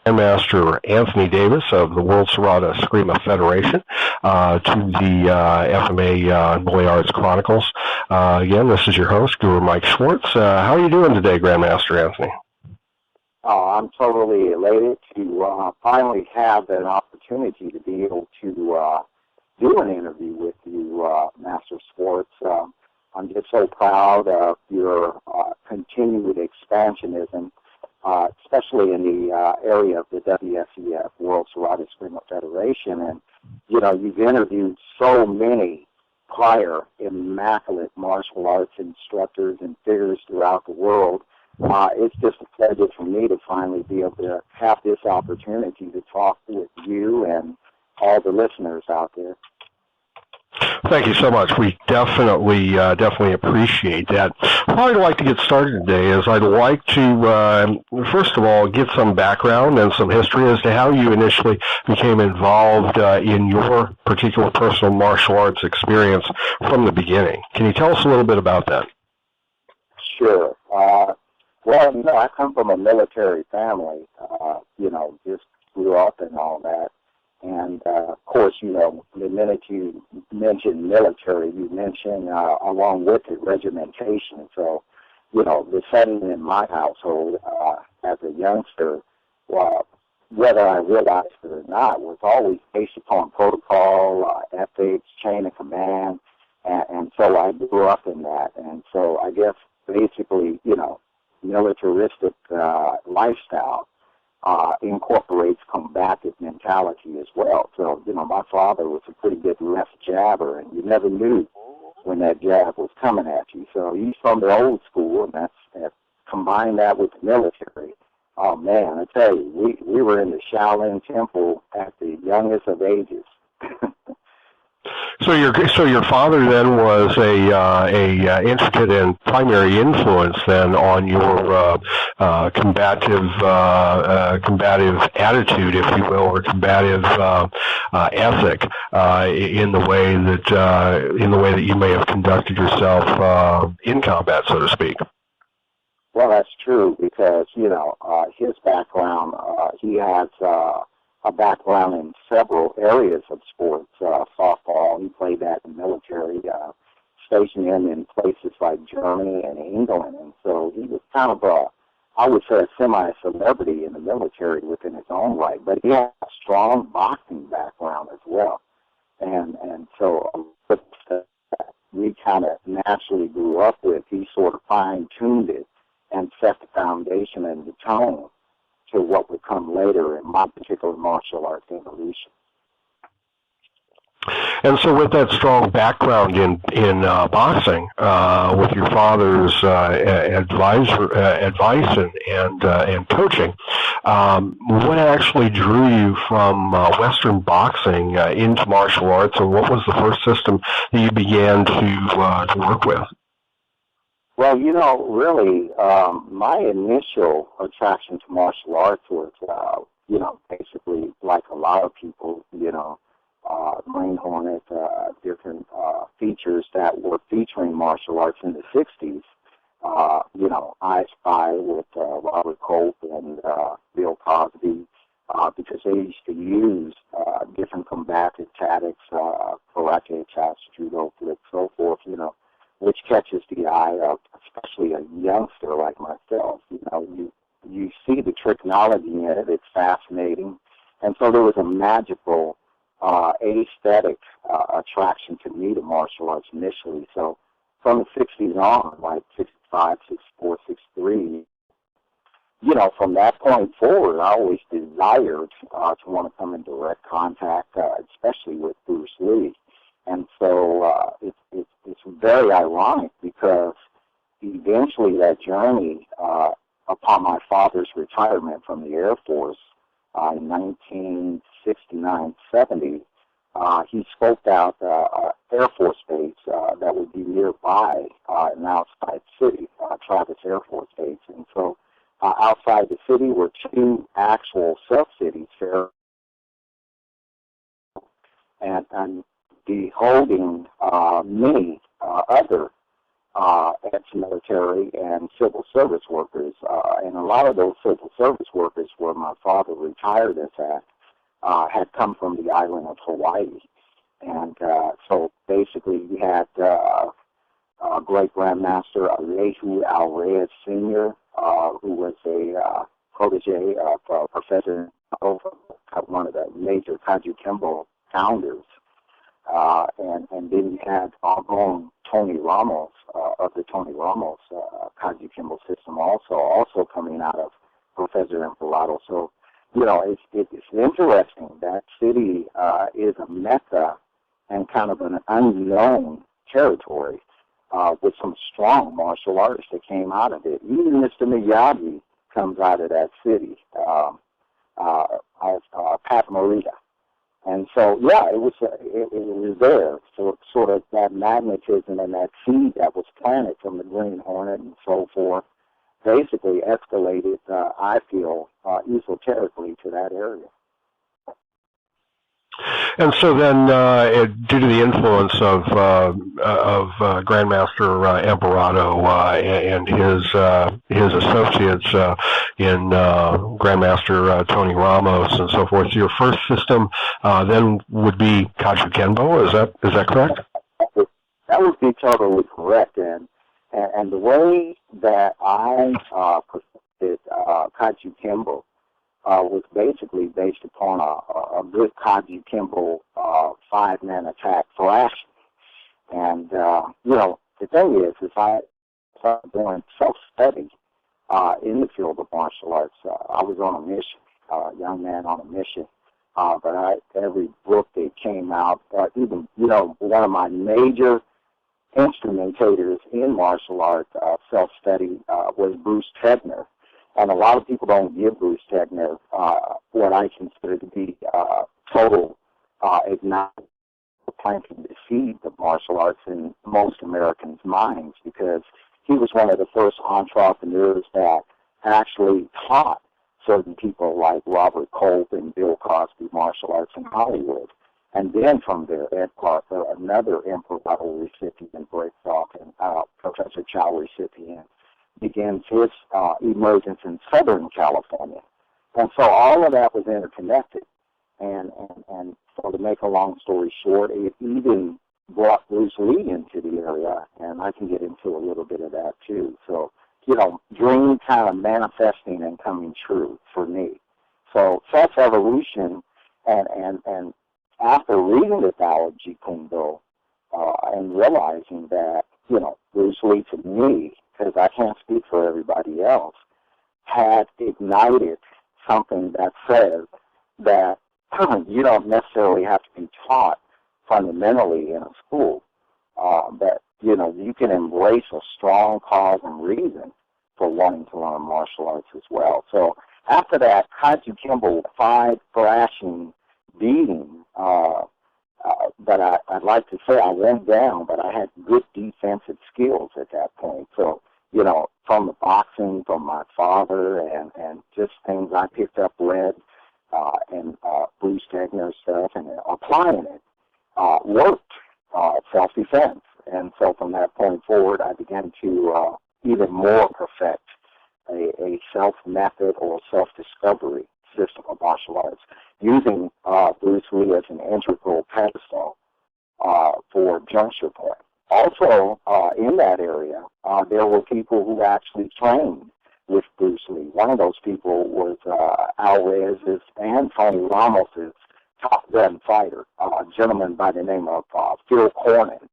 Grandmaster Anthony Davis of the World Serrata Eskrima Federation to the FMA Boy Arts Chronicles. Again, this is your host, Guru Mike Schwartz. How are you doing today, Grandmaster Anthony? I'm totally elated to finally have an opportunity to be able to do an interview with you, Master Schwartz. I'm just so proud of your continued expansionism, especially in the area of the WSEF, World Serrata Eskrima Federation. And, you know, you've interviewed so many prior immaculate martial arts instructors and figures throughout the world. It's just a pleasure for me to finally be able to have this opportunity to talk with you and all the listeners out there. Thank you so much. We definitely appreciate that. What I'd like to get started today is I'd like to, first of all, get some background and some history as to how you initially became involved in your particular personal martial arts experience from the beginning. Can you tell us a little bit about that? Sure. Well, you know, I come from a military family, just grew up and all that. And, of course, you know, the minute you mention military, you mention, along with it, regimentation. So, you know, the setting in my household as a youngster, whether I realized it or not, was always based upon protocol, ethics, chain of command. And so I grew up in that. And so I guess basically, you know, militaristic lifestyle incorporates combative mentality as well. So, you know, my father was a pretty good left jabber, and you never knew when that jab was coming at you. So he's from the old school, and that's combine that with the military. Oh, man, I tell you, we were in the Shaolin Temple at the youngest of ages. So your father then was a intricate and primary influence then on your combative attitude, if you will, or combative ethic in the way that you may have conducted yourself in combat, so to speak. Well, that's true because you know his background. He has a background in several areas of sports. Softball, he played that in the military, stationed him in places like Germany and England. And so he was kind of I would say, a semi-celebrity in the military within his own right. But he had a strong boxing background as well. And so we kind of naturally grew up with, he sort of fine-tuned it and set the foundation and the tone to what would come later in my particular martial arts evolution. And so with that strong background in boxing, with your father's advice and coaching, what actually drew you from Western boxing into martial arts, and what was the first system that you began to work with? Well, you know, really, my initial attraction to martial arts was, basically like a lot of people, Green Hornet, different features that were featuring martial arts in the 60s. I Spy with Robert Cope and Bill Cosby, because they used to use different combative tactics, karate, chops, judo, flip, so forth, which catches the eye of especially a youngster like myself. You see the tricknology in it. It's fascinating. And so there was a magical aesthetic attraction to me to martial arts initially. So from the 60s on, like 65, 64, 63, from that point forward, I always desired to want to come in direct contact, especially with Bruce Lee. And so it's very ironic because eventually that journey, upon my father's retirement from the Air Force in 1969-70, he scoped out Air Force Base that would be nearby in outside city, Travis Air Force Base. And so outside the city were two actual sub-cities, and beholding many other ex-military and civil service workers. And a lot of those civil service workers where my father retired as at had come from the island of Hawaii. And so basically we had great Grandmaster Alehu Alvarez Sr., who was a protege of Professor one of the major Kaju Kembo founders. And then you had our own Tony Ramos of the Tony Ramos Kaju Kembo system also coming out of Professor Emperado. So, you know, it's interesting. That city is a mecca and kind of an unknown territory with some strong martial artists that came out of it. Even Mr. Miyagi comes out of that city, Pat Morita. And so, yeah, it was there. So sort of that magnetism and that seed that was planted from the Green Hornet and so forth basically escalated, I feel, esoterically to that area. And so then, due to the influence of Grandmaster Emperado and his associates in Grandmaster Tony Ramos and so forth, your first system then would be Kaju Kenbo. Is that correct? That would be totally correct. And the way that I perfected Kaju Kenbo was basically based upon a good Kaju Kembo 5-man attack flash. And, you know, the thing is I started doing self-study in the field of martial arts. I was on a mission, young man on a mission. But every book that came out, even, you know, one of my major instrumentators in martial arts self-study was Bruce Tegner. And a lot of people don't give Bruce Tegner what I consider to be total acknowledgement planting the seeds of martial arts in most Americans' minds, because he was one of the first entrepreneurs that actually taught certain people like Robert Culp and Bill Cosby martial arts in Hollywood. And then from there, Ed Parker, another Emperado recipient, breaks off, and Professor Chow recipient, begins his emergence in Southern California. And so all of that was interconnected. And so to make a long story short, it even brought Bruce Lee into the area, and I can get into a little bit of that too. So, you know, dream kind of manifesting and coming true for me. So self-evolution, and after reading the Tao of Jeet Kune Do and realizing that, you know, Bruce Lee to me, because I can't speak for everybody else, had ignited something that says that you don't necessarily have to be taught fundamentally in a school, but, you know, you can embrace a strong cause and reason for wanting to learn martial arts as well. So after that, Kaju Kembo 5 thrashing beating, but I'd like to say I went down, but I had good defensive skills at that point. So, you know, from the boxing, from my father, and just things I picked up, read, and Bruce Tegner stuff, and applying it, worked, self-defense. And so from that point forward, I began to even more perfect a self-method or self-discovery system of martial arts, using Bruce Lee as an integral pedestal for juncture point. Also, in that area, there were people who actually trained with Bruce Lee. One of those people was Alvarez's and Tony Ramos's top gun fighter, a gentleman by the name of Phil Cornyn.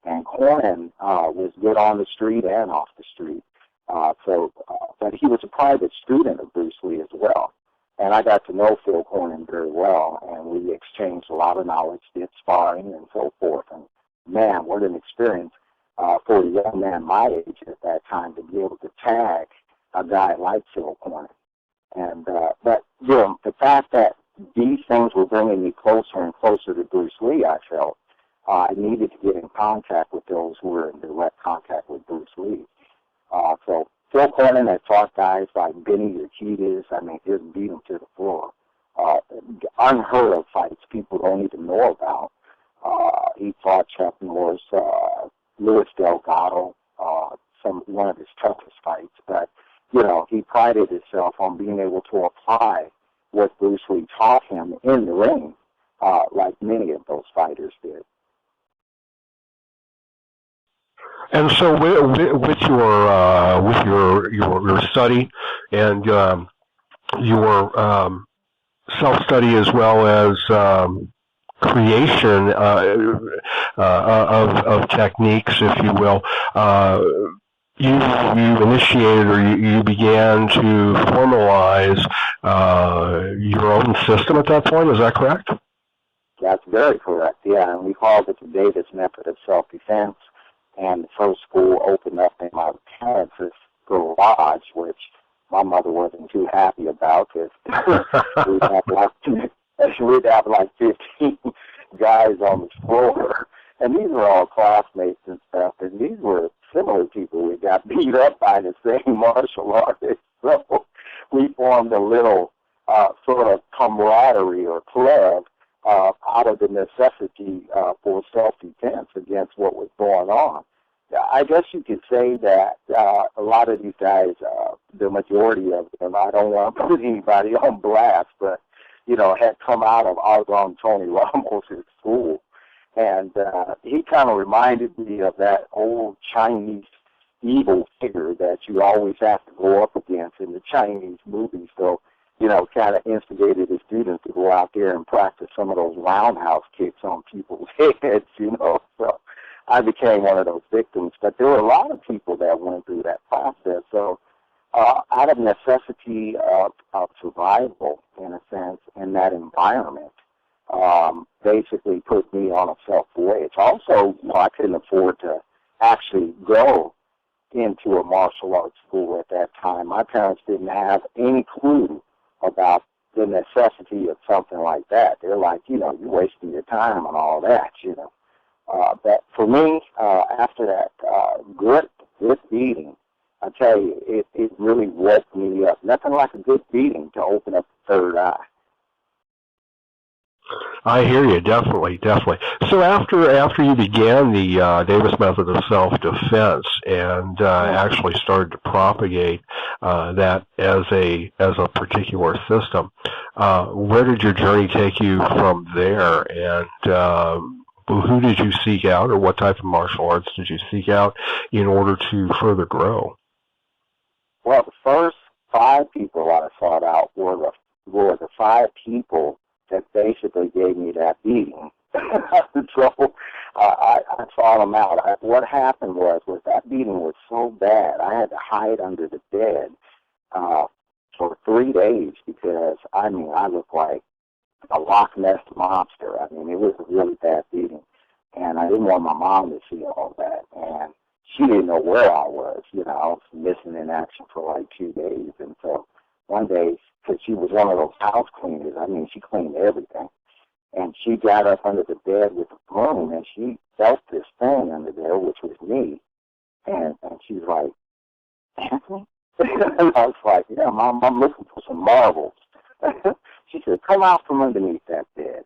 And Cornyn was good on the street and off the street. But he was a private student of Bruce Lee as well. And I got to know Phil Cornyn very well, and we exchanged a lot of knowledge, did sparring and so forth. And man, what an experience for a young man my age at that time to be able to tag a guy like Phil Cornyn. And but you know, the fact that these things were bringing me closer and closer to Bruce Lee, I felt I needed to get in contact with those who were in direct contact with Bruce Lee. So Phil Cornyn had fought guys like Benny Urquidez. I mean, just beat them to the floor. Unheard of fights people don't even know about. He fought Chuck Norris, Luis Delgado, one of his toughest fights. But, you know, he prided himself on being able to apply what Bruce Lee taught him in the ring, like many of those fighters did. And so, with your study and your self-study, as well as creation of techniques, if you will, you initiated, or you began to formalize your own system at that point. Is that correct? That's very correct, yeah. And we called it the Davis Method of Self-Defense. And the first school opened up in my parents' garage, which my mother wasn't too happy about, because we'd have like 15 guys on the floor. And these were all classmates and stuff. And these were similar people. We got beat up by the same martial artists. So we formed a little sort of camaraderie or club out of the necessity for self-defense against what was going on. I guess you could say that a lot of these guys, the majority of them, I don't want to put anybody on blast, but, you know, had come out of Argonne Tony Ramos' school. And he kind of reminded me of that old Chinese evil figure that you always have to go up against in the Chinese movies. So, you know, kind of instigated the students to go out there and practice some of those roundhouse kicks on people's heads, you know. So I became one of those victims. But there were a lot of people that went through that process. So out of necessity of survival, in a sense, in that environment, basically put me on a self-voyage. Also, you know, I couldn't afford to actually go into a martial arts school at that time. My parents didn't have any clue about the necessity of something like that. They're like, you know, you're wasting your time on all that, you know. But for me, after that good beating, I tell you, it really woke me up. Nothing like a good beating to open up the third eye. I hear you, definitely. So after you began the Davis Method of Self-Defense and actually started to propagate that as a particular system, where did your journey take you from there? And who did you seek out, or what type of martial arts did you seek out in order to further grow? Well, the first 5 people I sought out were the 5 people that basically gave me that beating. So I sought them out. What happened was that beating was so bad, I had to hide under the bed for 3 days because, I mean, I looked like a Loch Ness monster. I mean, it was a really bad beating. And I didn't want my mom to see all that. And she didn't know where I was. You know, I was missing in action for like 2 days. And so one day, because she was one of those house cleaners, I mean, she cleaned everything. And she got up under the bed with a broom, and she felt this thing under there, which was me. And she was like, Anthony? And I was like, yeah, Mom, I'm looking for some marbles. She said, come out from underneath that bed.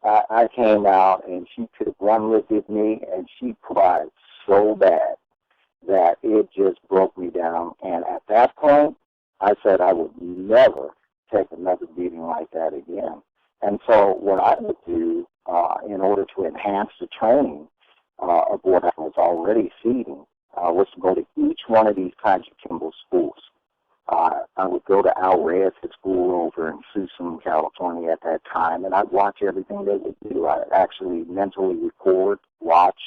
I came out, and she took one look at me, and she cried so bad that it just broke me down. And at that point, I said I would never take another beating like that again. And so what I would do in order to enhance the training of what I was already seeding was to go to each one of these Kaiji Kimbo schools. I would go to Al Reyes' school over in Susan, California at that time, and I'd watch everything they would do. I'd actually mentally record, watch,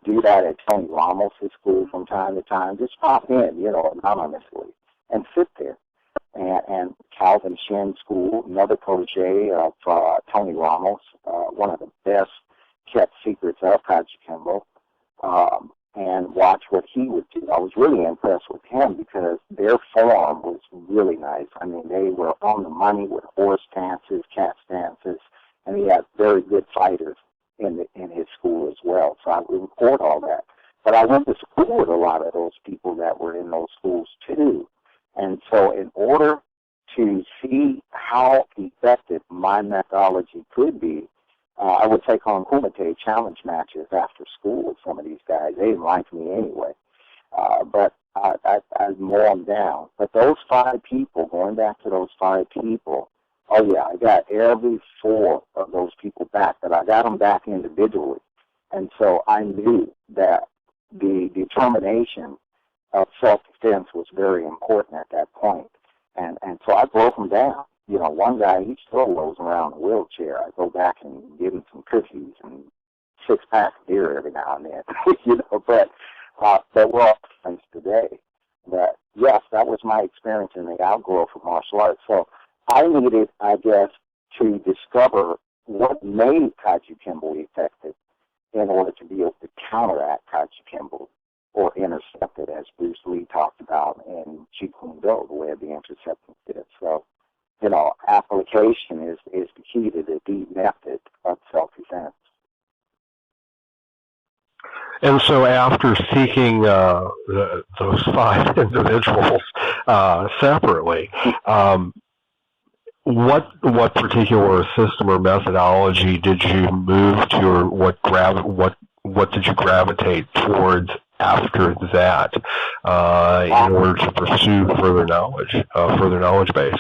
do that at Tony Ramos' school from time to time. Just pop in, you know, anonymously, and sit there. And Calvin Shin School, another protege of Tony Ramos, one of the best kept secrets of Kaiji Kimbo, and watch what he would do. I was really impressed with him because their form was really nice. I mean, they were on the money with horse stances, cat stances, and he had very good fighters in his school as well. So I would record all that. But I went to school with a lot of those people that were in those schools too. And so in order to see how effective my methodology could be, I would take on Kumite challenge matches after school with some of these guys. They didn't like me anyway. But I mow them down. But those 5 people, going back to those 5 people, oh yeah, I got every 4 of those people back, but I got them back individually. And so I knew that the determination of self-defense was very important at that point. And so I broke them down. One guy, he still rolls around in a wheelchair. I go back and give him some cookies and 6-pack of beer every now and then, but we're all friends today. But yes, that was my experience in the outgrowth of martial arts. So I needed, I guess, to discover what made Kaiju Kimbo effective in order to be able to counteract Kaiju Kimbo or intercept it, as Bruce Lee talked about in Jeet Kune Do, the way of the intercepting fit. So, application is the key to the deep method of self-defense. And so after seeking those 5 individuals separately, what particular system or methodology did you move to, or what did you gravitate towards after that in order to pursue further knowledge base?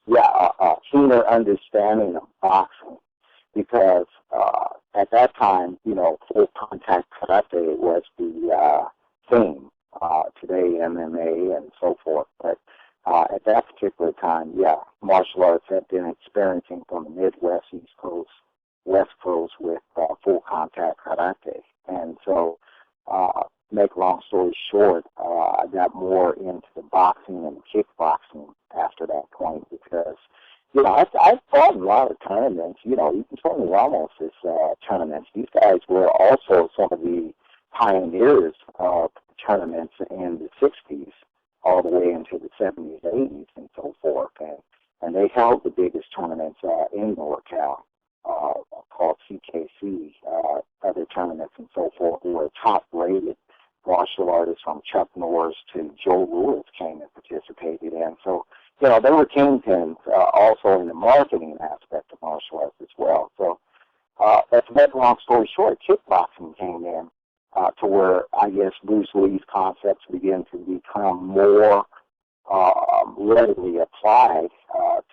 Yeah, a keener understanding of boxing, because at that time, full contact karate was the thing. Today, MMA and so forth, but at that particular time, yeah, martial arts had been experiencing from the Midwest, East Coast, West Coast with full contact karate. And so, make a long story short, I got more into the boxing and kickboxing after that point, because, I fought in a lot of tournaments. Even Tony Ramos' tournaments. These guys were also some of the pioneers of tournaments in the 60s all the way into the 70s, 80s, and so forth. And they held the biggest tournaments in NorCal, called CKC, other tournaments and so forth, who were top-rated martial artists from Chuck Norris to Joe Louis came and participated in. So, they were kingpins also in the marketing aspect of martial arts as well. So, to make a long story short, kickboxing came in to where, I guess, Bruce Lee's concepts began to become more readily applied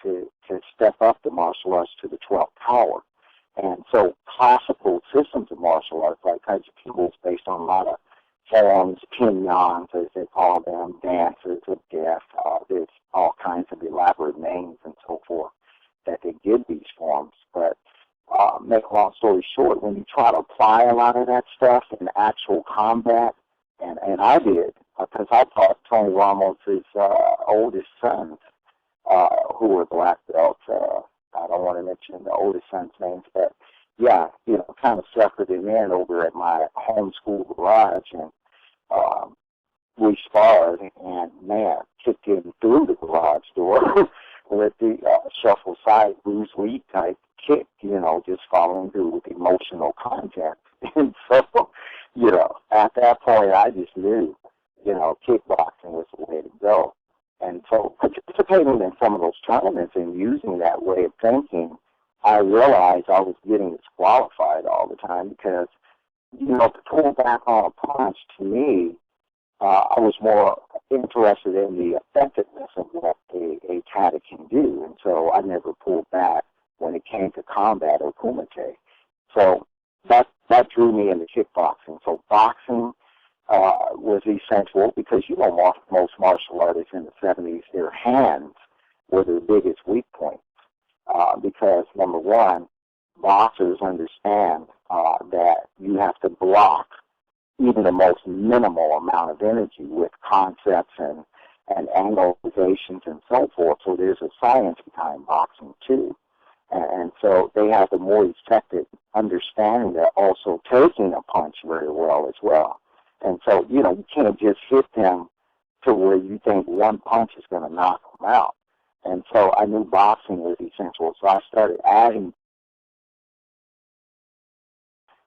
to step up the martial arts to the 12th power. And so classical systems of martial arts, like Kaiju Kimbo, is based on a lot of forms, pinyons, as they call them, dances of death. There's all kinds of elaborate names and so forth that they give these forms. But make a long story short, when you try to apply a lot of that stuff in actual combat, and I did, because I taught Tony Ramos' oldest sons, who were black belts. I don't want to mention the oldest son's names, but yeah, kind of suckered him in over at my homeschool garage, and we sparred, and man, kicked him through the garage door with the shuffle side Bruce Lee type kick, just following through with emotional contact. And so, at that point, I just knew, kickboxing was the way to go. And so participating in some of those tournaments and using that way of thinking, I realized I was getting disqualified all the time because, to pull back on a punch, to me, I was more interested in the effectiveness of what a kata can do. And so I never pulled back when it came to combat or kumite. So that drew me into kickboxing. So boxing was essential because, most martial artists in the 70s, their hands were their biggest weak point. Because, number one, boxers understand that you have to block even the most minimal amount of energy with concepts and angleizations and so forth. So there's a science behind boxing, too. And so they have the more effective understanding that also taking a punch very well as well. And so, you can't just hit them to where you think one punch is going to knock them out. And so I knew boxing was essential. So I started adding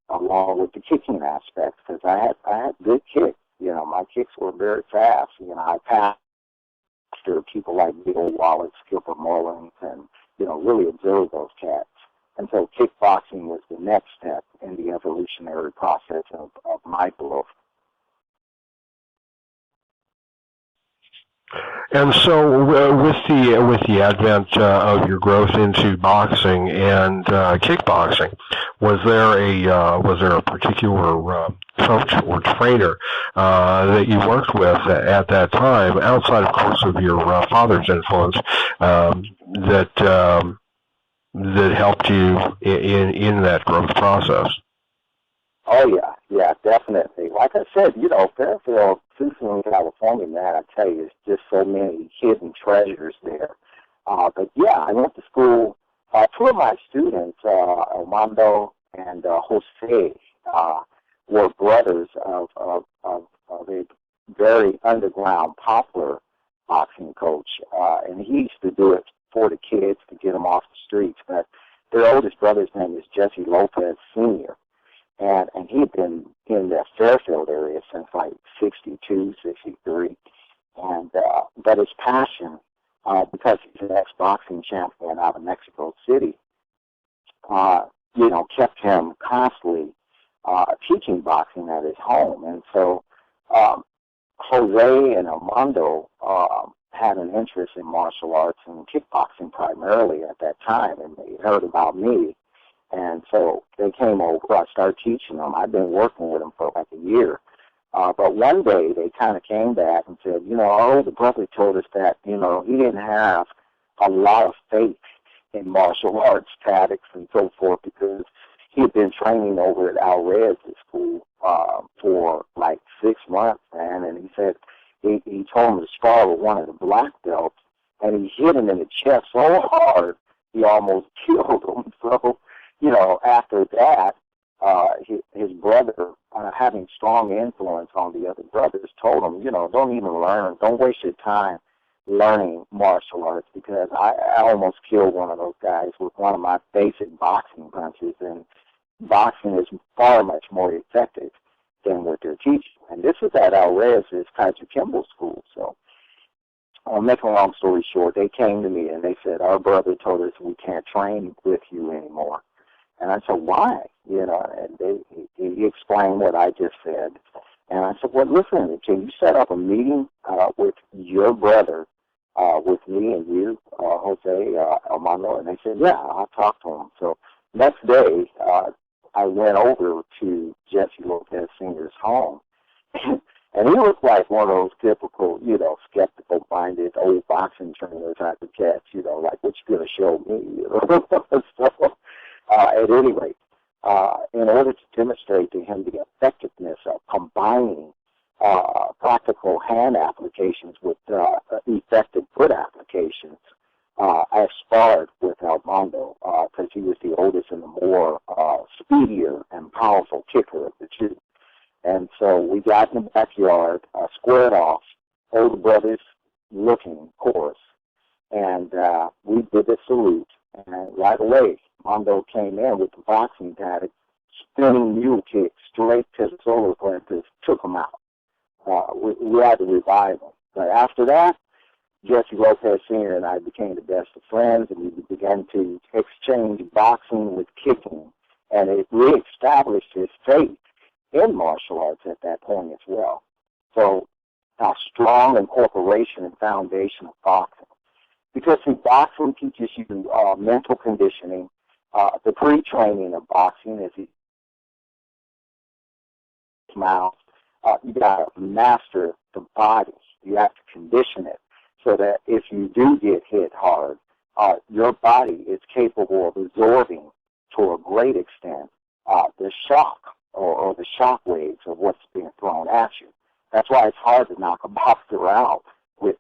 along with the kicking aspects, because I had good kicks. My kicks were very fast. I passed after people like Bill Wallace, Skipper Mullins, and, really observed those cats. And so kickboxing was the next step in the evolutionary process of my growth. And so, with the advent of your growth into boxing and kickboxing, was there a particular coach or trainer that you worked with at that time, outside, of course, of your father's influence, that that helped you in that growth process? Oh yeah, definitely. Like I said, Fairfield, Tucson, California, man, I tell you, there's just so many hidden treasures there. But yeah, I went to school. Two of my students, Armando and Jose, were brothers of a very underground, popular boxing coach, and he used to do it for the kids to get them off the streets. But their oldest brother's name is Jesse Lopez Sr., and he'd been in the Fairfield area since like 62, 63. And but his passion, because he's an ex-boxing champion out of Mexico City, kept him constantly teaching boxing at his home. And so Jose and Armando had an interest in martial arts and kickboxing primarily at that time, and they heard about me. And so they came over. I started teaching them. I've been working with them for like a year. But one day they kind of came back and said, our older brother told us that, he didn't have a lot of faith in martial arts tactics and so forth, because he had been training over at Alvarez school for like 6 months, man. And he said he told him to spar with one of the black belts, and he hit him in the chest so hard he almost killed him. So, after that, his brother, having strong influence on the other brothers, told him, don't even learn, don't waste your time learning martial arts, because I almost killed one of those guys with one of my basic boxing punches, and boxing is far much more effective than what they're teaching. And this is at Alvarez's Kaiser Kimball School. So, I'll make a long story short, they came to me and they said, our brother told us we can't train with you anymore. And I said, why? And he explained what I just said. And I said, well, listen, can you set up a meeting with your brother, with me and you, Jose Armando? And they said, yeah, I'll talk to him. So next day, I went over to Jesse Lopez Sr.'s home. And he looked like one of those typical, skeptical-minded old boxing trainer type of cats, like, what you going to show me? So, at any rate, in order to demonstrate to him the effectiveness of combining practical hand applications with effective foot applications, I sparred with Armando because he was the oldest and the more speedier and powerful kicker of the two. And so we got in the backyard, squared off, older brothers looking, of course, and we did the salute. And right away, Mondo came in with the boxing tactic, spinning mule kick straight to the solar plexus, took him out. We had to revive him. But after that, Jesse Lopez Sr. and I became the best of friends, and we began to exchange boxing with kicking, and it reestablished his faith in martial arts at that point as well. So, how strong incorporation and foundation of boxing. Because see, boxing teaches you mental conditioning. The pre-training of boxing is mouth. You got to master the body. You have to condition it so that if you do get hit hard, your body is capable of absorbing to a great extent the shock or the shock waves of what's being thrown at you. That's why it's hard to knock a boxer out with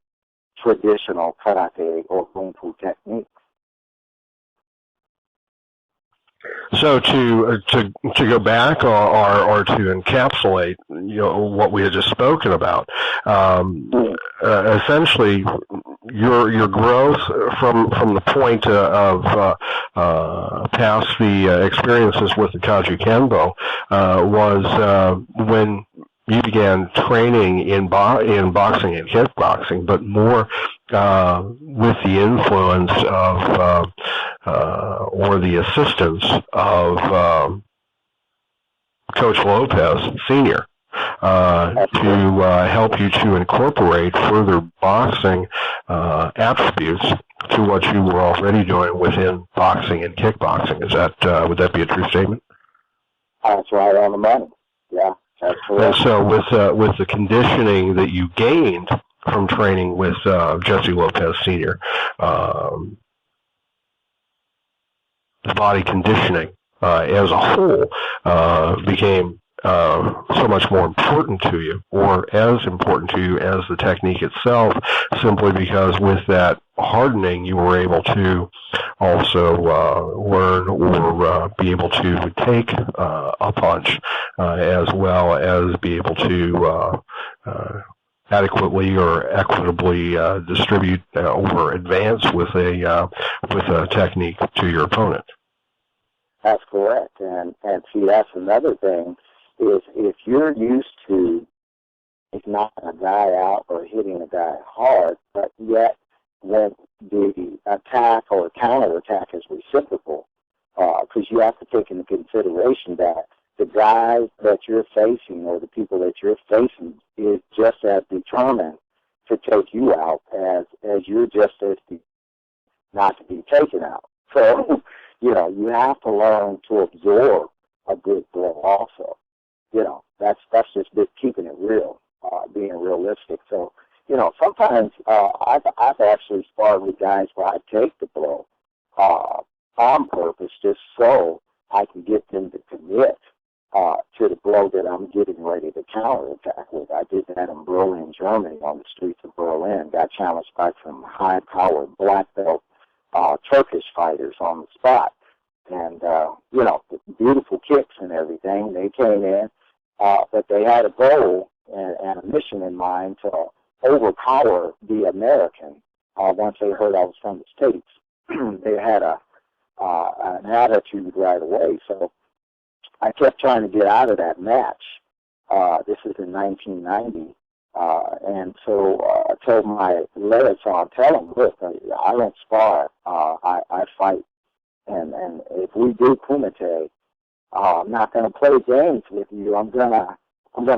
traditional karate or kung fu techniques. So to go back or to encapsulate, what we had just spoken about, essentially your growth from the point of past the experiences with the Kaiju Kenbo was when you began training in boxing and kickboxing, but more with the influence of or the assistance of Coach Lopez Sr. to help you to incorporate further boxing attributes to what you were already doing within boxing and kickboxing. Is that would that be a true statement? That's right on the money. Yeah, that's correct. And so with the conditioning that you gained from training with Jesse Lopez Sr., the body conditioning as a whole became so much more important to you, or as important to you as the technique itself, simply because with that hardening you were able to also learn or be able to take a punch as well as be able to adequately or equitably distribute or advance with a technique to your opponent. That's correct. And see, that's another thing, is if you're used to knocking a guy out or hitting a guy hard, but yet when the attack or counterattack is reciprocal, because you have to take into consideration that the guy that you're facing or the people that you're facing is just as determined to take you out as you're just as not to be taken out. So, you have to learn to absorb a good blow also. That's just keeping it real, being realistic. So, sometimes I've actually sparred with guys where I take the blow on purpose just so I can get them to commit to the blow that I'm getting ready to counterattack with. I did that in Berlin, Germany, on the streets of Berlin. Got challenged by some high-powered black belt Turkish fighters on the spot. And, beautiful kicks and everything. They came in, but they had a goal and a mission in mind to overpower the American once they heard I was from the States. They had an attitude right away. So I kept trying to get out of that match. This is in 1990. And so I told my liaison, tell him, look, I don't spar. I fight. And if we do kumite, I'm not going to play games with you. I'm gonna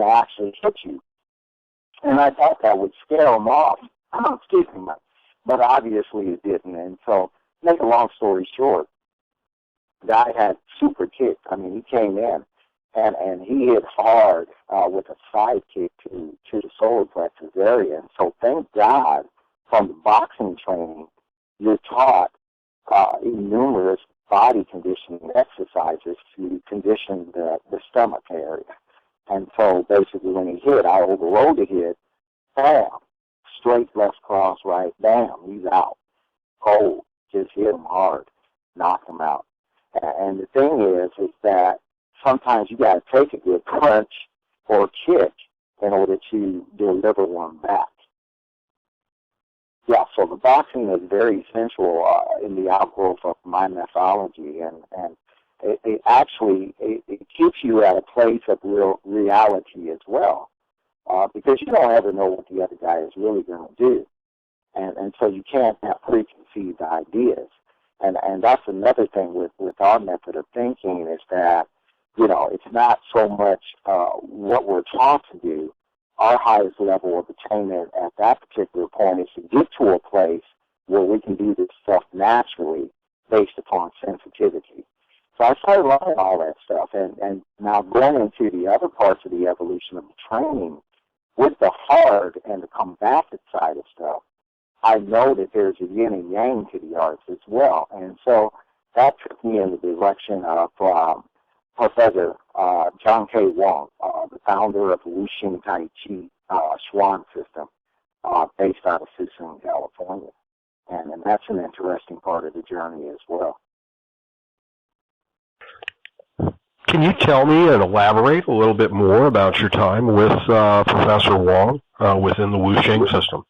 actually hit you. And I thought that would scare him off. Excuse me, but obviously it didn't. And so, make a long story short, the guy had super kicks. I mean, he came in and he hit hard with a side kick to the solar plexus area. And so, thank God, from the boxing training, you're taught numerous body conditioning exercises to condition the stomach area. And so basically when he hit, I overrode the hit, bam, straight left cross right, bam, he's out. Cold, just hit him hard, knock him out. And the thing is that sometimes you got to take a good punch or kick in order to deliver one back. Yeah, so the boxing is very essential in the outgrowth of my methodology, and it actually keeps you at a place of real reality as well, because you don't ever know what the other guy is really going to do, and so you can't have preconceived ideas, and that's another thing with our method of thinking is that it's not so much what we're taught to do. Our highest level of attainment at that particular point is to get to a place where we can do this stuff naturally based upon sensitivity. So I started learning all that stuff, and now going into the other parts of the evolution of the training, with the hard and the combative side of stuff, I know that there's a yin and yang to the arts as well. And so that took me in the direction of Professor John K. Wong, the founder of the Wuxing Tai Chi Chuan system, based out of Suisun, California. And that's an interesting part of the journey as well. Can you tell me and elaborate a little bit more about your time with Professor Wong within the Wuxing system?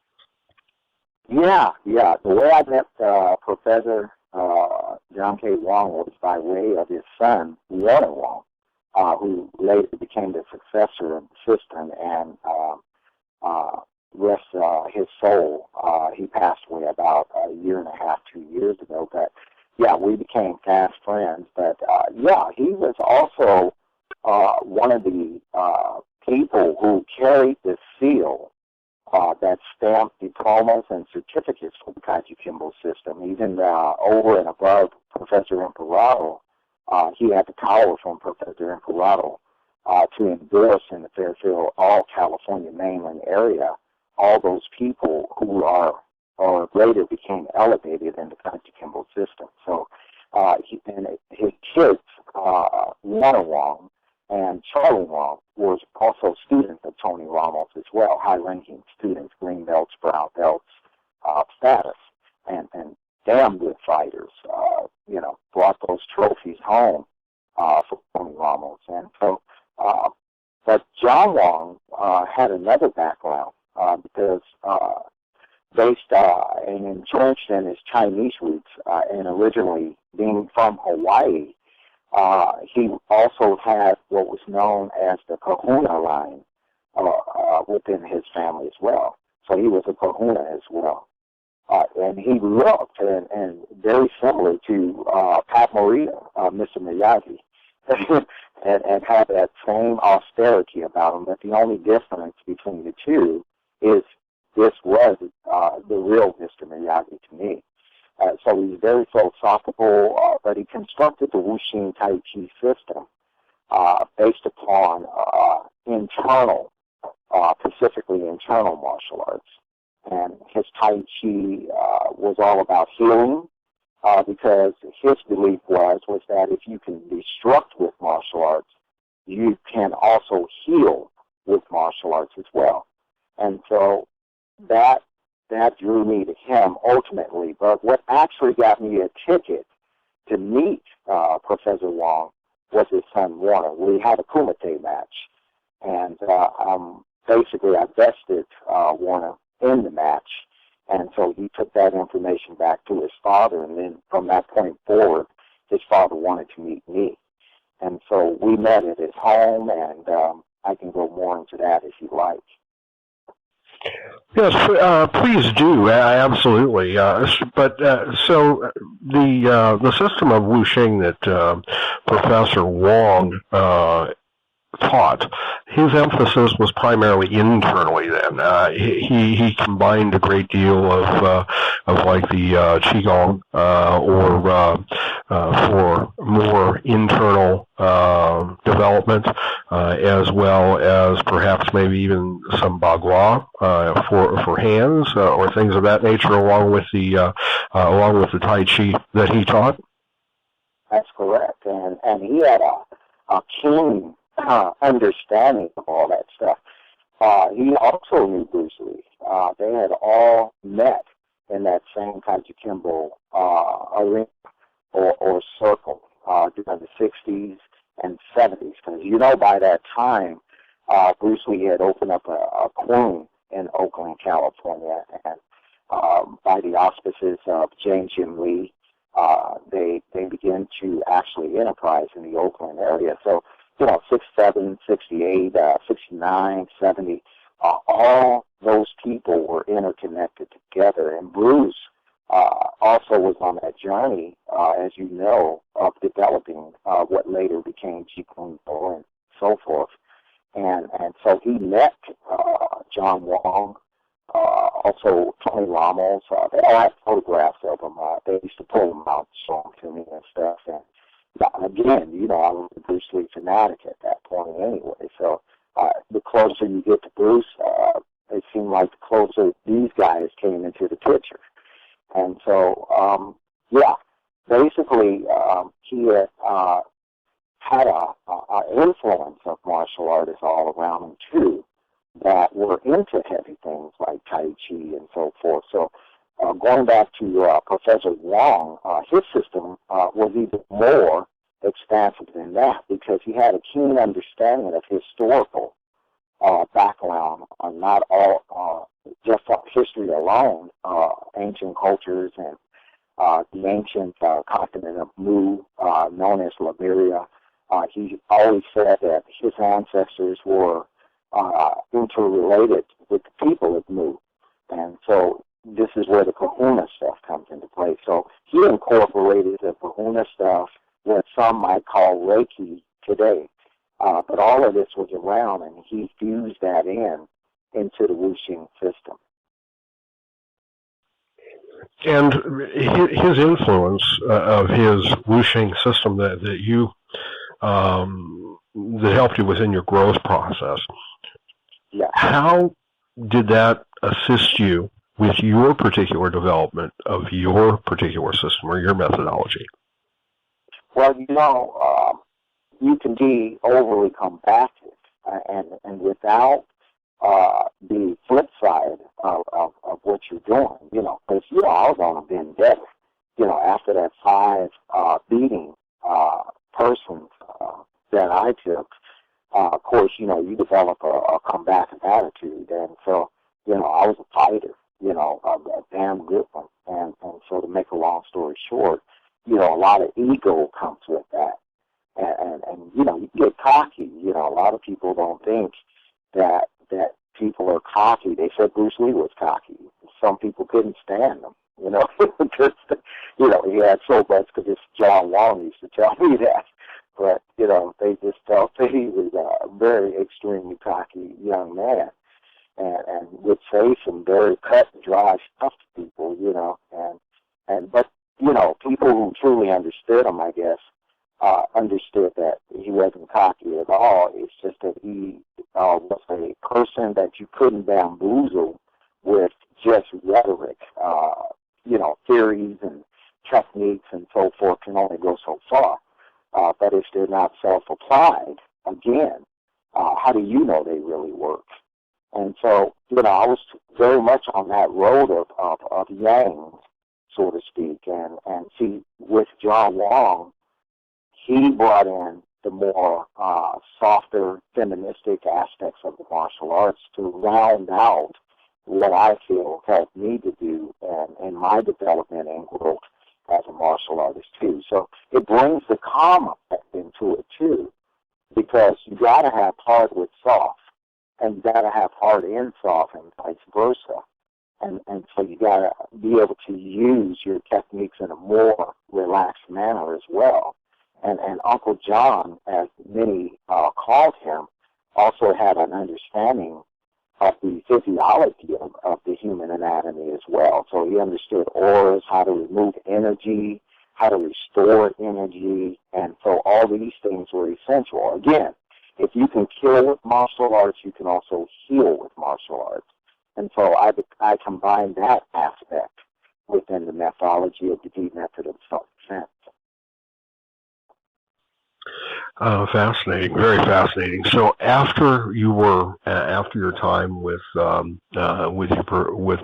Yeah. The way I met Professor John K. Wong was by way of his son, Leonard Wong, who later became the successor of the system, and rest his soul. He passed away about a year and a half, 2 years ago. But yeah, we became fast friends. But yeah, he was also one of the people who carried the seal that stamped diplomas and certificates for the Kajukenbo system. Even over and above Professor Imperato, he had the power from Professor Imperato to endorse in the Fairfield, all California mainland area, all those people who are or later became elevated in the Kajukenbo system. So and his kids, Lana Wong and Charlie Wong, was also students of Tony Ramos as well, high-ranking students, green belts, brown belts, status, and damn good fighters, brought those trophies home for Tony Ramos. And so, but John Wong had another background because based and entrenched in his Chinese roots and originally being from Hawaii, he also had what was known as the Kahuna line within his family as well. So he was a Kahuna as well. And he looked, and very similar to Pat Morita, Mr. Miyagi, and had that same austerity about him. But the only difference between the two is this was the real Mr. Miyagi to me. So he's very philosophical, but he constructed the Wuxing Tai Chi system based upon internal, specifically internal martial arts. And his Tai Chi was all about healing because his belief was that if you can destruct with martial arts, you can also heal with martial arts as well. And so that drew me to him ultimately. But what actually got me a ticket to meet Professor Wong was his son Warner. We had a Kumite match, and basically I bested Warner in the match, and so he took that information back to his father, and then from that point forward, his father wanted to meet me. And so we met at his home, and I can go more into that if you'd like. Yes, please do. Absolutely. So the system of Wuxing that Professor Wong taught, his emphasis was primarily internally. Then he combined a great deal of like the qigong, or for more internal development, as well as perhaps maybe even some bagua for hands or things of that nature, along with the Tai Chi that he taught. That's correct, and he had a keen understanding of all that stuff. He also knew Bruce Lee. They had all met in that same Kajukenbo arena or circle during the 60s and 70s. Because, by that time, Bruce Lee had opened up a Queen in Oakland, California, and by the auspices of James Jim Lee, they began to actually enterprise in the Oakland area. So, 67, 68, 69, 70, all those people were interconnected together. And Bruce also was on that journey, as you know, of developing what later became Jeet Kune Do and so forth. And so he met John Wong, also Tony Ramos. They all had photographs of him. They used to pull them out and show them to me and stuff. And again, I was a Bruce Lee fanatic at that point anyway. So the closer you get to Bruce, it seemed like the closer these guys came into the picture. And so, basically, he had an influence of martial artists all around him, too, that were into heavy things like Tai Chi and so forth. So going back to Professor Wong, his system was even more expansive than that because he had a keen understanding of historical background on not all just history alone, ancient cultures and the ancient continent of Mu, known as Liberia. He always said that his ancestors were interrelated with the people of Mu, and so this is where the Kahuna stuff comes into play. So he incorporated the Kahuna stuff, what some might call Reiki today, But all of this was around, and he fused that into the Wuxing system. And his influence of his Wuxing system that you that helped you within your growth process. Yeah. How did that assist you with your particular development of your particular system or your methodology? Well, you can be overly combative, and without the flip side of what you're doing, because, I was on a vendetta, after that 5 beating persons that I took. Of course, you develop a combative attitude, and so, I was a fighter, a damn good one, and so to make a long story short, a lot of ego comes with that. And you get cocky. A lot of people don't think that people are cocky. They said Bruce Lee was cocky. Some people couldn't stand him, because, he had so much, because John Wong used to tell me that. But, they just felt that he was a very extremely cocky young man and would say some very cut and dry stuff to people, but, people who truly understood him, I guess, understood that he wasn't cocky at all. It's just that he was a person that you couldn't bamboozle with just rhetoric. Theories and techniques and so forth can only go so far. But if they're not self-applied, again, how do you know they really work? And so, I was very much on that road of yang, so to speak. And see, with John Wong, he brought in the more softer, feministic aspects of the martial arts to round out what I feel helped me to do in my development and growth as a martial artist, too. So it brings the calm effect into it, too, because you got to have hard with soft, and you got to have hard in soft, and vice versa. And so you got to be able to use your techniques in a more relaxed manner as well. And Uncle John, as many called him, also had an understanding of the physiology of the human anatomy as well. So he understood auras, how to remove energy, how to restore energy, and so all these things were essential. Again, if you can kill with martial arts, you can also heal with martial arts. And so I combined that aspect within the methodology of the deep method of self-defense. Fascinating, very fascinating. So after your time with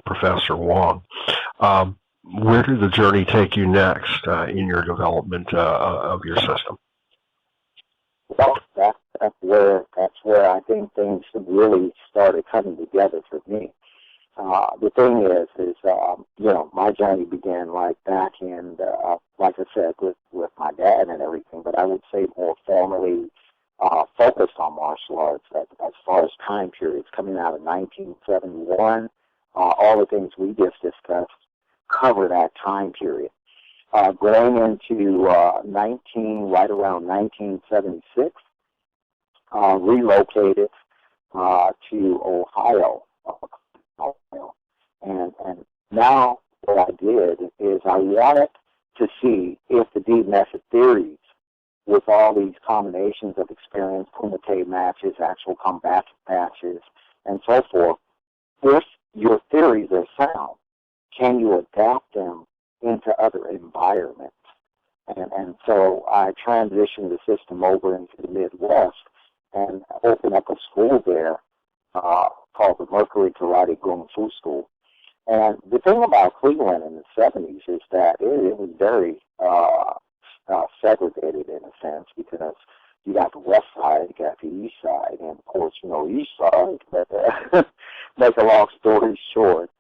Professor Wong, where did the journey take you next in your development of your system? Well, that's where I think things really started coming together for me. The thing is, my journey began like back in, like I said, with my dad and everything, but I would say more formally focused on martial arts as far as time periods, coming out of 1971. All the things we just discussed cover that time period. Going into right around 1976, relocated to Ohio. And now what I did is I wanted to see if the deep method theories, with all these combinations of experience, kumite matches, actual combat matches, and so forth, if your theories are sound, can you adapt them into other environments? And so I transitioned the system over into the Midwest and opened up a school there called the Mercury Karate Kung Fu School. And the thing about Cleveland in the 70s is that it was very segregated in a sense, because you got the west side, you got the east side, and of course, east side, but make a long story short,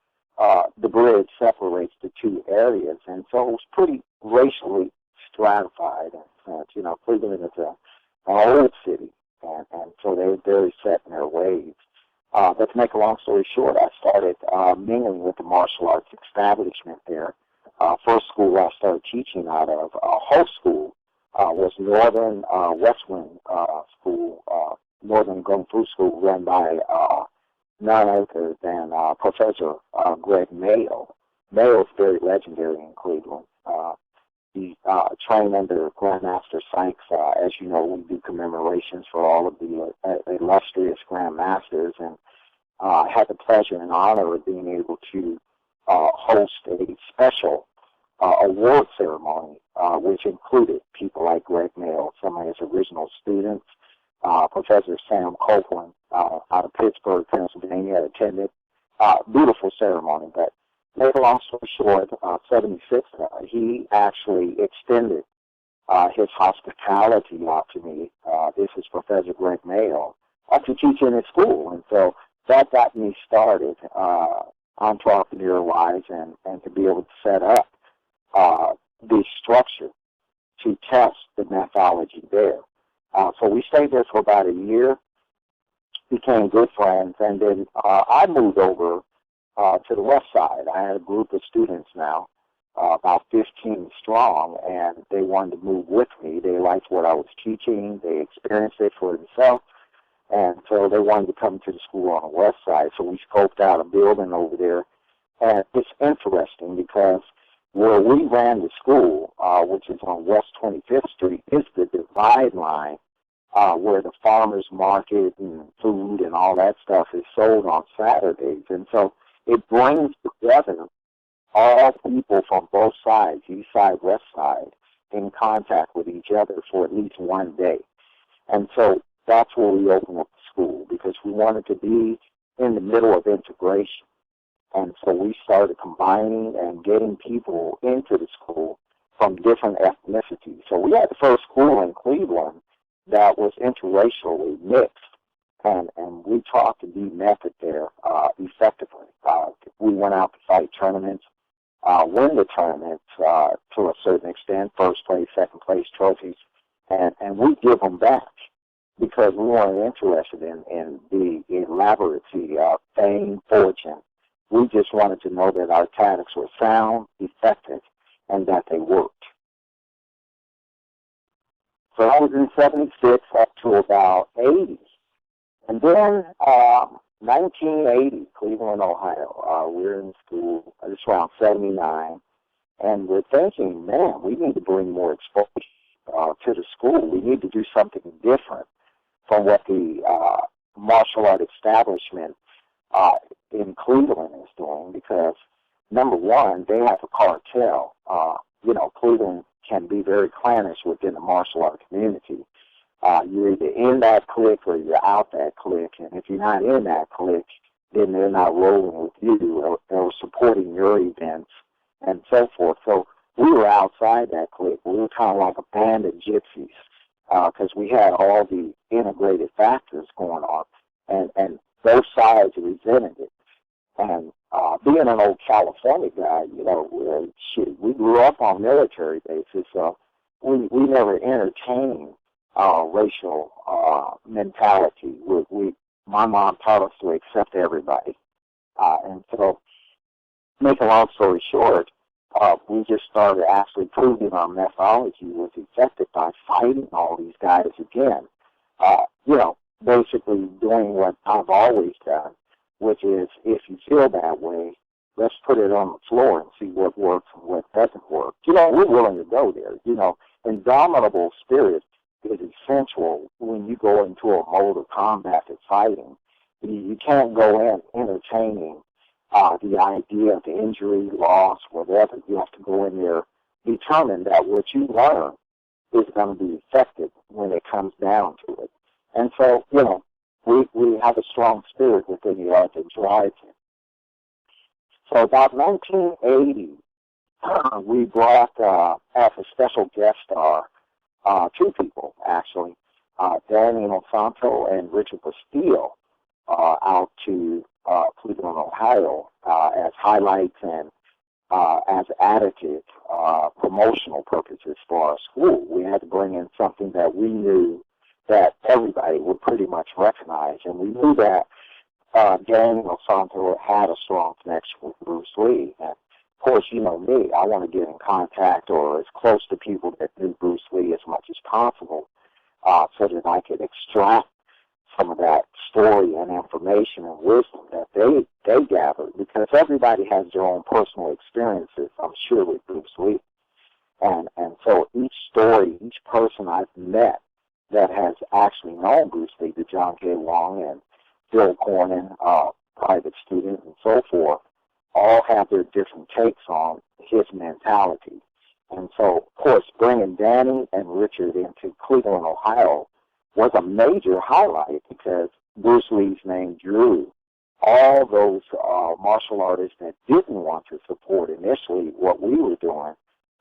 the bridge separates the two areas, and so it was pretty racially stratified in a sense. Cleveland is an old city, and so they were very set in their ways. But to make a long story short, I started mingling with the martial arts establishment there. First school I started teaching out of, whole school, was Northern Westwind School Northern Kung Fu School run by none other than Professor Greg Mayo. Mayo's very legendary in Cleveland. He trained under Grandmaster Sykes. As you know, we do commemorations for all of the illustrious Grandmasters, and had the pleasure and honor of being able to host a special award ceremony, which included people like Greg Mayo, some of his original students. Professor Sam Copeland out of Pittsburgh, Pennsylvania, attended. Beautiful ceremony, but make a long story short, 76, he actually extended his hospitality out to me. This is Professor Greg Mayo, to teach in his school. And so that got me started entrepreneur-wise and to be able to set up the structure to test the methodology there. So we stayed there for about a year, became good friends, and then I moved over to the west side. I had a group of students now, about 15 strong, and they wanted to move with me. They liked what I was teaching. They experienced it for themselves, and so they wanted to come to the school on the west side. So we scoped out a building over there, and it's interesting because where we ran the school, which is on West 25th Street, is the divide line where the farmers market and food and all that stuff is sold on Saturdays. And so it brings together all people from both sides, east side, west side, in contact with each other for at least one day. And so that's where we opened up the school, because we wanted to be in the middle of integration. And so we started combining and getting people into the school from different ethnicities. So we had the first school in Cleveland that was interracially mixed, and we taught the B method there effectively. We went out to fight tournaments, win the tournaments to a certain extent, first place, second place trophies, and we give them back because we weren't interested in the elaboracy of fame, fortune. We just wanted to know that our tactics were sound, effective, and that they worked. So I was in 76 up to about 80. And then 1980, Cleveland, Ohio, we're in school, it's around 79, and we're thinking, man, we need to bring more exposure to the school. We need to do something different from what the martial art establishment in Cleveland is doing, because, number one, they have a cartel. Cleveland can be very clannish within the martial art community. You're either in that clique or you're out that clique, and if you're not in that clique, then they're not rolling with you or supporting your events and so forth. So we were outside that clique. We were kind of like a band of gypsies because we had all the integrated factors going on, and both sides resented it. And being an old California guy, we grew up on military bases, so we never entertained racial mentality. My mom taught us to accept everybody. And so, make a long story short, we just started actually proving our methodology was effective by fighting all these guys again. Basically doing what I've always done, which is, if you feel that way, let's put it on the floor and see what works and what doesn't work. We're willing to go there. Indomitable spirit is essential when you go into a mode of combative fighting. You can't go in entertaining the idea of injury, loss, whatever. You have to go in there determined that what you learn is going to be effective when it comes down to it. And so, we have a strong spirit within the art that drives it. So about 1980, we brought, as a special guest star, two people, actually, Danny Monsanto and Richard Bastille, out to Cleveland, Ohio, as highlights and as additive promotional purposes for our school. We had to bring in something that we knew that everybody would pretty much recognize, and we knew that Danny Monsanto had a strong connection with Bruce Lee. And of course, you know me, I want to get in contact or as close to people that knew Bruce Lee as much as possible, so that I could extract some of that story and information and wisdom that they gathered, because everybody has their own personal experiences, I'm sure, with Bruce Lee. And so each story, each person I've met that has actually known Bruce Lee, the John K. Long and Bill Cornyn, private student and so forth, all have their different takes on his mentality. And so, of course, bringing Danny and Richard into Cleveland, Ohio was a major highlight, because Bruce Lee's name drew all those martial artists that didn't want to support initially what we were doing.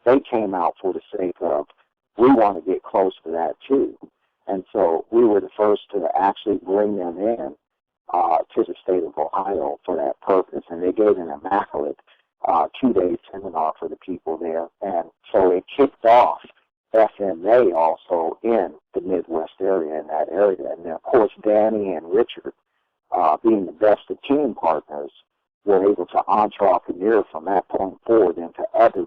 They came out for the sake of, we want to get close to that too. And so we were the first to actually bring them in to the state of Ohio for that purpose. And they gave an immaculate 2-day seminar for the people there. And so it kicked off FMA also in the Midwest area, in that area. And then, of course, Danny and Richard, being the best of team partners, were able to entrepreneur from that point forward into other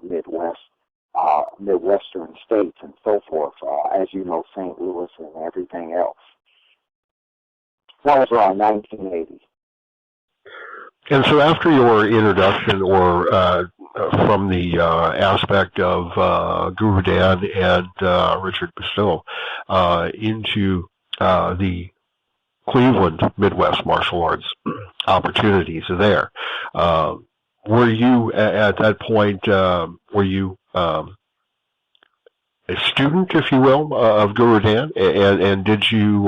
Midwestern states and so forth, as you know, St. Louis and everything else. That was around 1980. And so after your introduction, or from the aspect of Guru Dan and Richard Bustillo into the Cleveland Midwest martial arts opportunities there, were you at that point, were you a student, if you will, of Guru Dan, and did you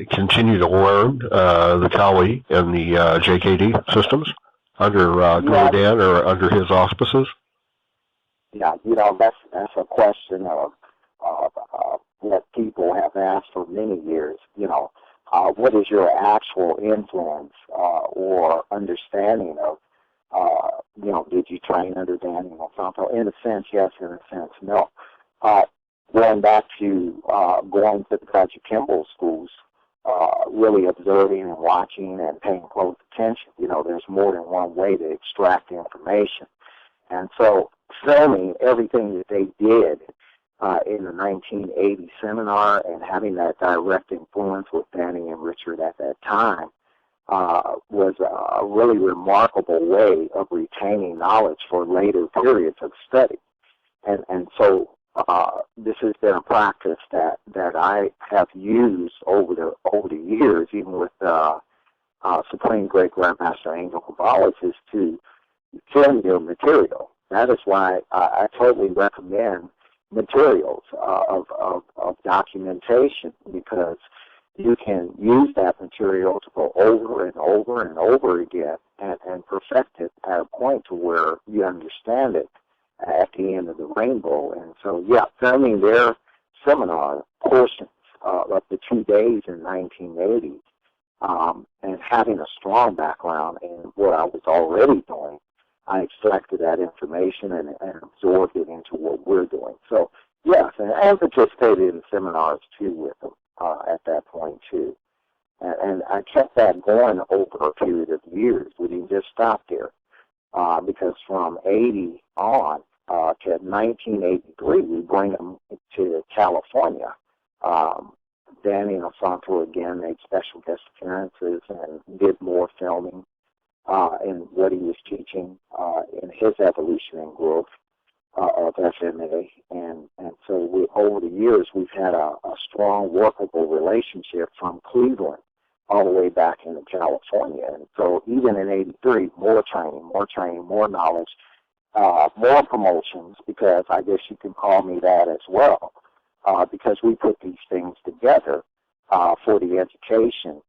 continue to learn the Kali and the JKD systems under Guru Dan, or under his auspices? Yeah, that's a question of that people have asked for many years. What is your actual influence or understanding of? Did you train under Danny Monsanto? In a sense, yes. In a sense, no. Going back to going to the Patrick Kimball schools, really observing and watching and paying close attention. There's more than one way to extract information. And so filming everything that they did in the 1980 seminar and having that direct influence with Danny and Richard at that time was a really remarkable way of retaining knowledge for later periods of study. And so this has been a practice that I have used over the years, even with Supreme Great Grandmaster Angel Cabales, is to film your material. That is why I totally recommend materials of documentation, because you can use that material to go over and over and over again and perfect it at a point to where you understand it at the end of the rainbow. And so, filming their seminar portions of the 2 days in 1980 and having a strong background in what I was already doing, I extracted that information and absorbed it into what we're doing. So, yes, and participated in seminars, too, with them at that point, too. And I kept that going over a period of years. We didn't just stop there, because from 80 on to 1983, we bring them to California. Danny and Alfonso, again, made special guest appearances and did more filming in what he was teaching in his evolution and growth of FMA. And so over the years, we've had a strong, workable relationship from Cleveland all the way back into California. And so even in 83, more training, more knowledge, more promotions, because I guess you can call me that as well, because we put these things together for the education,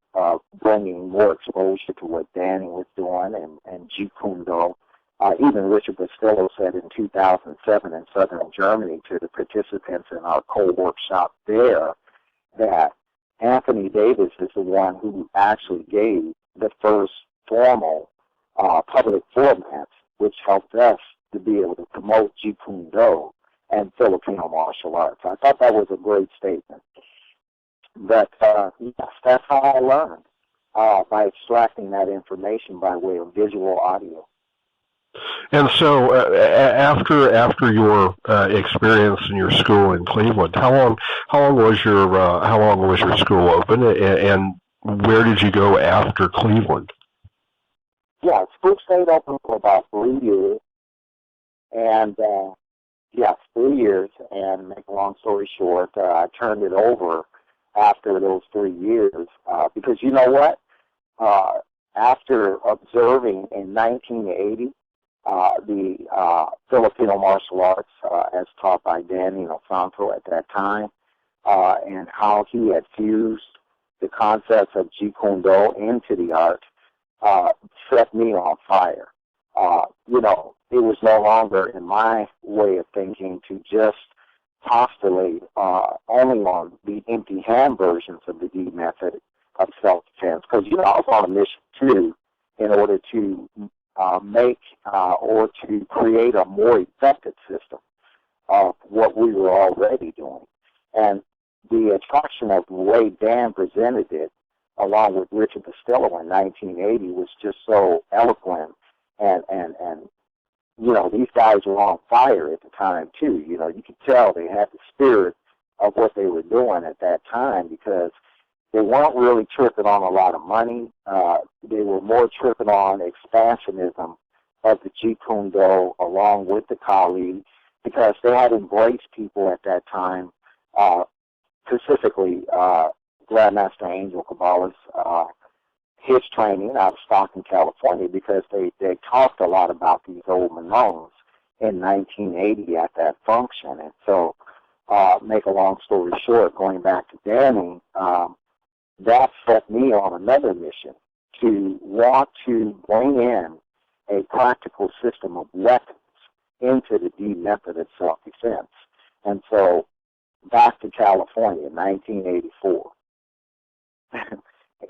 bringing more exposure to what Danny was doing and Jeet Kune Do. Even Richard Bustillo said in 2007 in southern Germany to the participants in our co-workshop there that Anthony Davis is the one who actually gave the first formal public formats, which helped us to be able to promote Jeet Kune Do and Filipino martial arts. I thought that was a great statement. But, yes, that's how I learned, by extracting that information by way of visual audio. And so, after your experience in your school in Cleveland, how long was your school open, and where did you go after Cleveland? Yeah, school stayed open for about 3 years, and yes, 3 years. And make a long story short, I turned it over after those 3 years because you know what? After observing in 1980 the Filipino martial arts as taught by Danny Santo at that time, and how he had fused the concepts of Jeet Kune Do into the art, uh, set me on fire. It was no longer in my way of thinking to just postulate only on the empty hand versions of the D method of self-defense. Because, I was on a mission, too, in order to make or to create a more effective system of what we were already doing. And the attraction of the way Dan presented it, along with Richard Costello in 1980, was just so eloquent. And these guys were on fire at the time, too. You could tell they had the spirit of what they were doing at that time because they weren't really tripping on a lot of money. They were more tripping on expansionism of the Jeet Kune Do along with the Kali because they had embraced people at that time, specifically Grandmaster Angel Cabales, his training out of Stockton, California, because they talked a lot about these old Manones in 1980 at that function. And so, make a long story short, going back to Danny, that set me on another mission to want to bring in a practical system of weapons into the D method of self-defense. And so, back to California, 1984.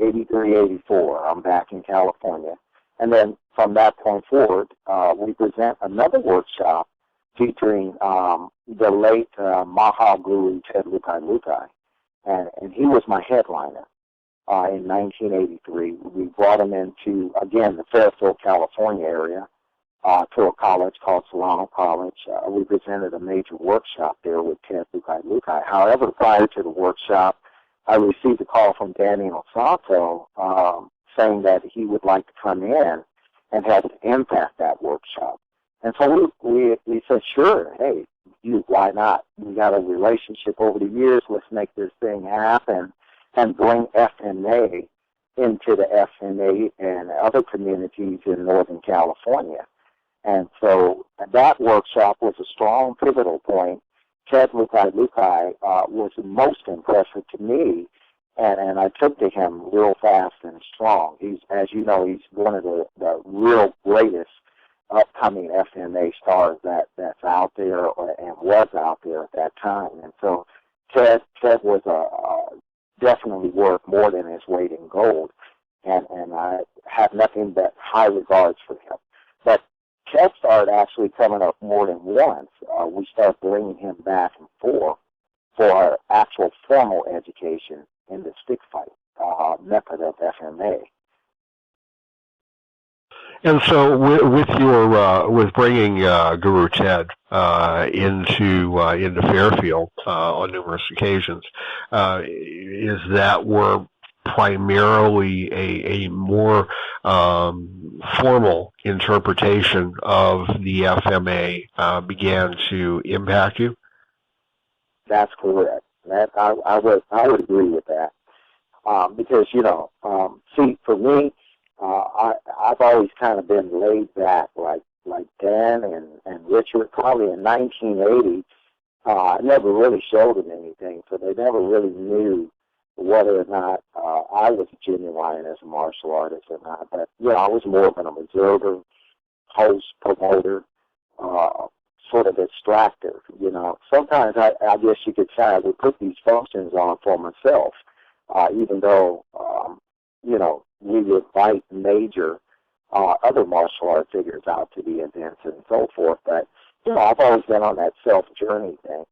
83, 84, I'm back in California. And then from that point forward, we present another workshop featuring the late Maha Guru Ted Lukai Lukai. And he was my headliner in 1983. We brought him into, again, the Fairfield, California area to a college called Solano College. We presented a major workshop there with Ted Lukai Lukai. However, prior to the workshop, I received a call from Danny Santo saying that he would like to come in and help impact that workshop. And so we said, sure, hey, why not? We got a relationship over the years. Let's make this thing happen and bring FNA into the FNA and other communities in Northern California. And so that workshop was a strong pivotal point. Ted Lukai Lukai was the most impressive to me, and I took to him real fast and strong. He's, as you know, he's one of the real greatest upcoming FMA stars that's out there and was out there at that time. And so Ted was definitely worth more than his weight in gold, and I have nothing but high regards for him. But Ted started actually coming up more than once. We started bringing him back and forth for our actual formal education in the stick fight method of FMA. And so, with bringing Guru Ted into Fairfield on numerous occasions, is that where primarily a more formal interpretation of the FMA began to impact you? That's correct. That I would agree with that because see, for me, I've always kind of been laid back, like Dan and Richard. Probably in 1980, I never really showed them anything, so they never really knew whether or not I was genuine as a martial artist or not. But I was more of an observer, host, promoter, sort of extractor. Sometimes I guess you could say I would put these functions on for myself, even though we would invite major other martial art figures out to the events and so forth. But I've always been on that self journey thing.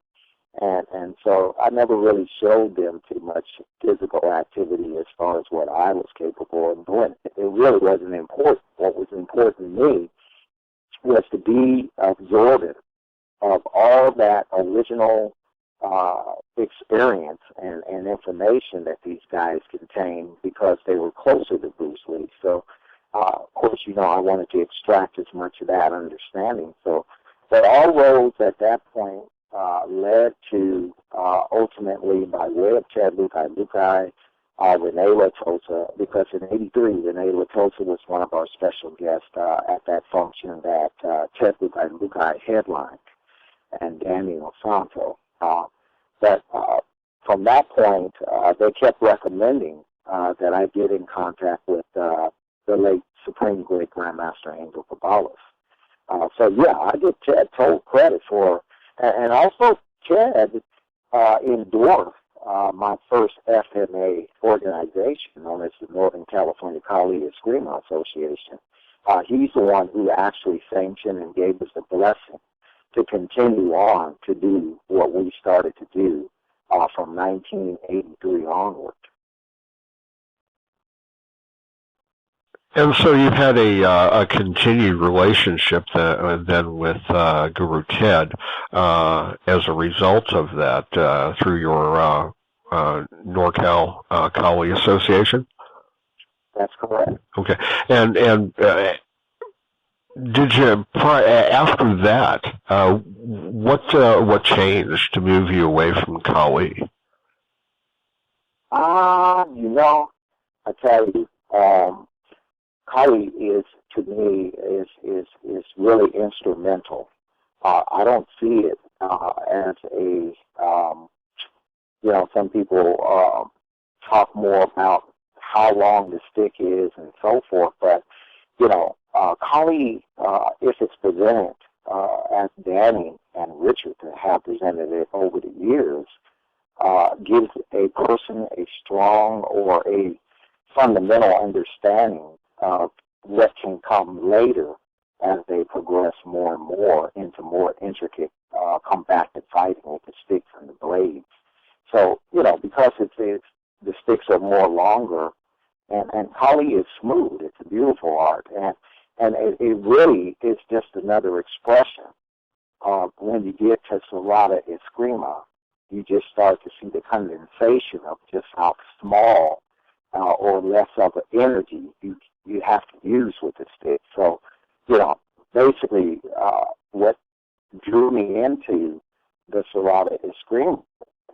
And so I never really showed them too much physical activity as far as what I was capable of doing. It really wasn't important. What was important to me was to be absorbent of all that original experience and information that these guys contained because they were closer to Bruce Lee. So, of course, I wanted to extract as much of that understanding. So, but all roads at that point led to ultimately, by way of Ted Lukai, Renee Latosa, because in '83, Renee Latosa was one of our special guests at that function that Ted Lukai headlined, and Danny Osanto. But from that point, they kept recommending that I get in contact with the late Supreme Great Grandmaster Angel Cabales. So, yeah, I give Ted total credit for, and also Ted endorsed my first FMA organization, known as the Northern California Kali Eskrima Association. He's the one who actually sanctioned and gave us the blessing to continue on to do what we started to do from 1983 onward. And so you've had a continued relationship then with Guru Ted as a result of that through your NorCal Kali Association? That's correct. Okay. And did you, after that, what changed to move you away from Kali? I tell you, Kali is, to me, is really instrumental. I don't see it as a, some people talk more about how long the stick is and so forth, but, Kali, if it's presented as Danny and Richard have presented it over the years, gives a person a strong or a fundamental understanding of what can come later as they progress more and more into more intricate combative fighting with the sticks and the blades. So, because it's the sticks are more longer, and Kali is smooth. It's a beautiful art, and it really is just another expression of when you get to Serrata Eskrima, you just start to see the condensation of just how small or less of an energy you have to use with the stick. So, basically what drew me into the Serrata Eskrima,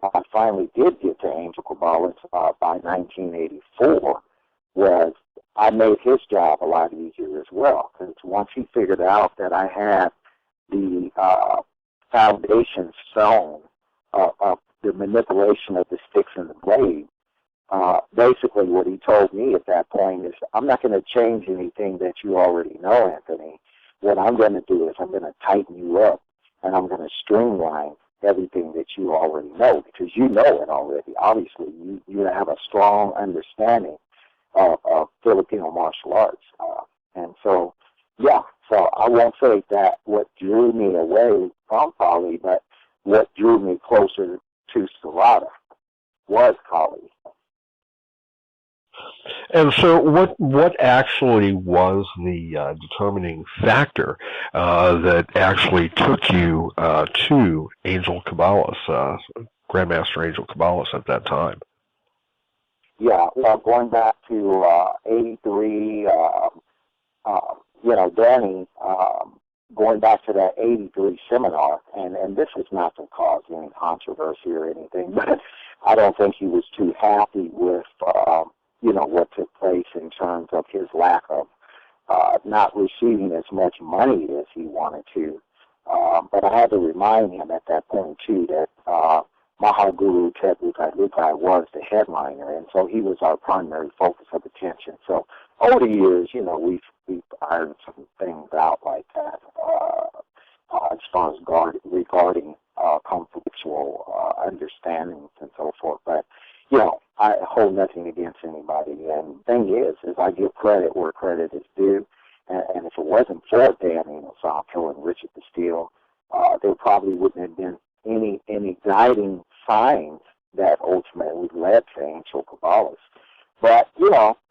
I finally did get to Angel Cabales by 1984, was I made his job a lot easier as well, because once he figured out that I had the foundation stone of the manipulation of the sticks and the blade, basically what he told me at that point is, I'm not going to change anything that you already know, Anthony. What I'm going to do is I'm going to tighten you up, and I'm going to streamline everything that you already know, because you know it already. Obviously, you have a strong understanding of Filipino martial arts. And so, so I won't say that what drew me away from Kali, but what drew me closer to Serrata was Kali. And so what actually was the determining factor that actually took you to Angel Cabales, Grandmaster Angel Cabales at that time? Yeah, well, going back to 83, Danny, going back to that 83 seminar, and this is not to cause any controversy or anything, but I don't think he was too happy with, what took place in terms of his lack of not receiving as much money as he wanted to. But I had to remind him at that point, too, that Mahaguru Ted Lukai was the headliner, and so he was our primary focus of attention. So over the years, we've ironed some things out like that as far as regarding conflictual understandings and so forth. But, I hold nothing against anybody. And the thing is I give credit where credit is due. And if it wasn't for Danny Osanto and Richard Steele, there probably wouldn't have been any guiding signs that ultimately led to Angel Cabales. But,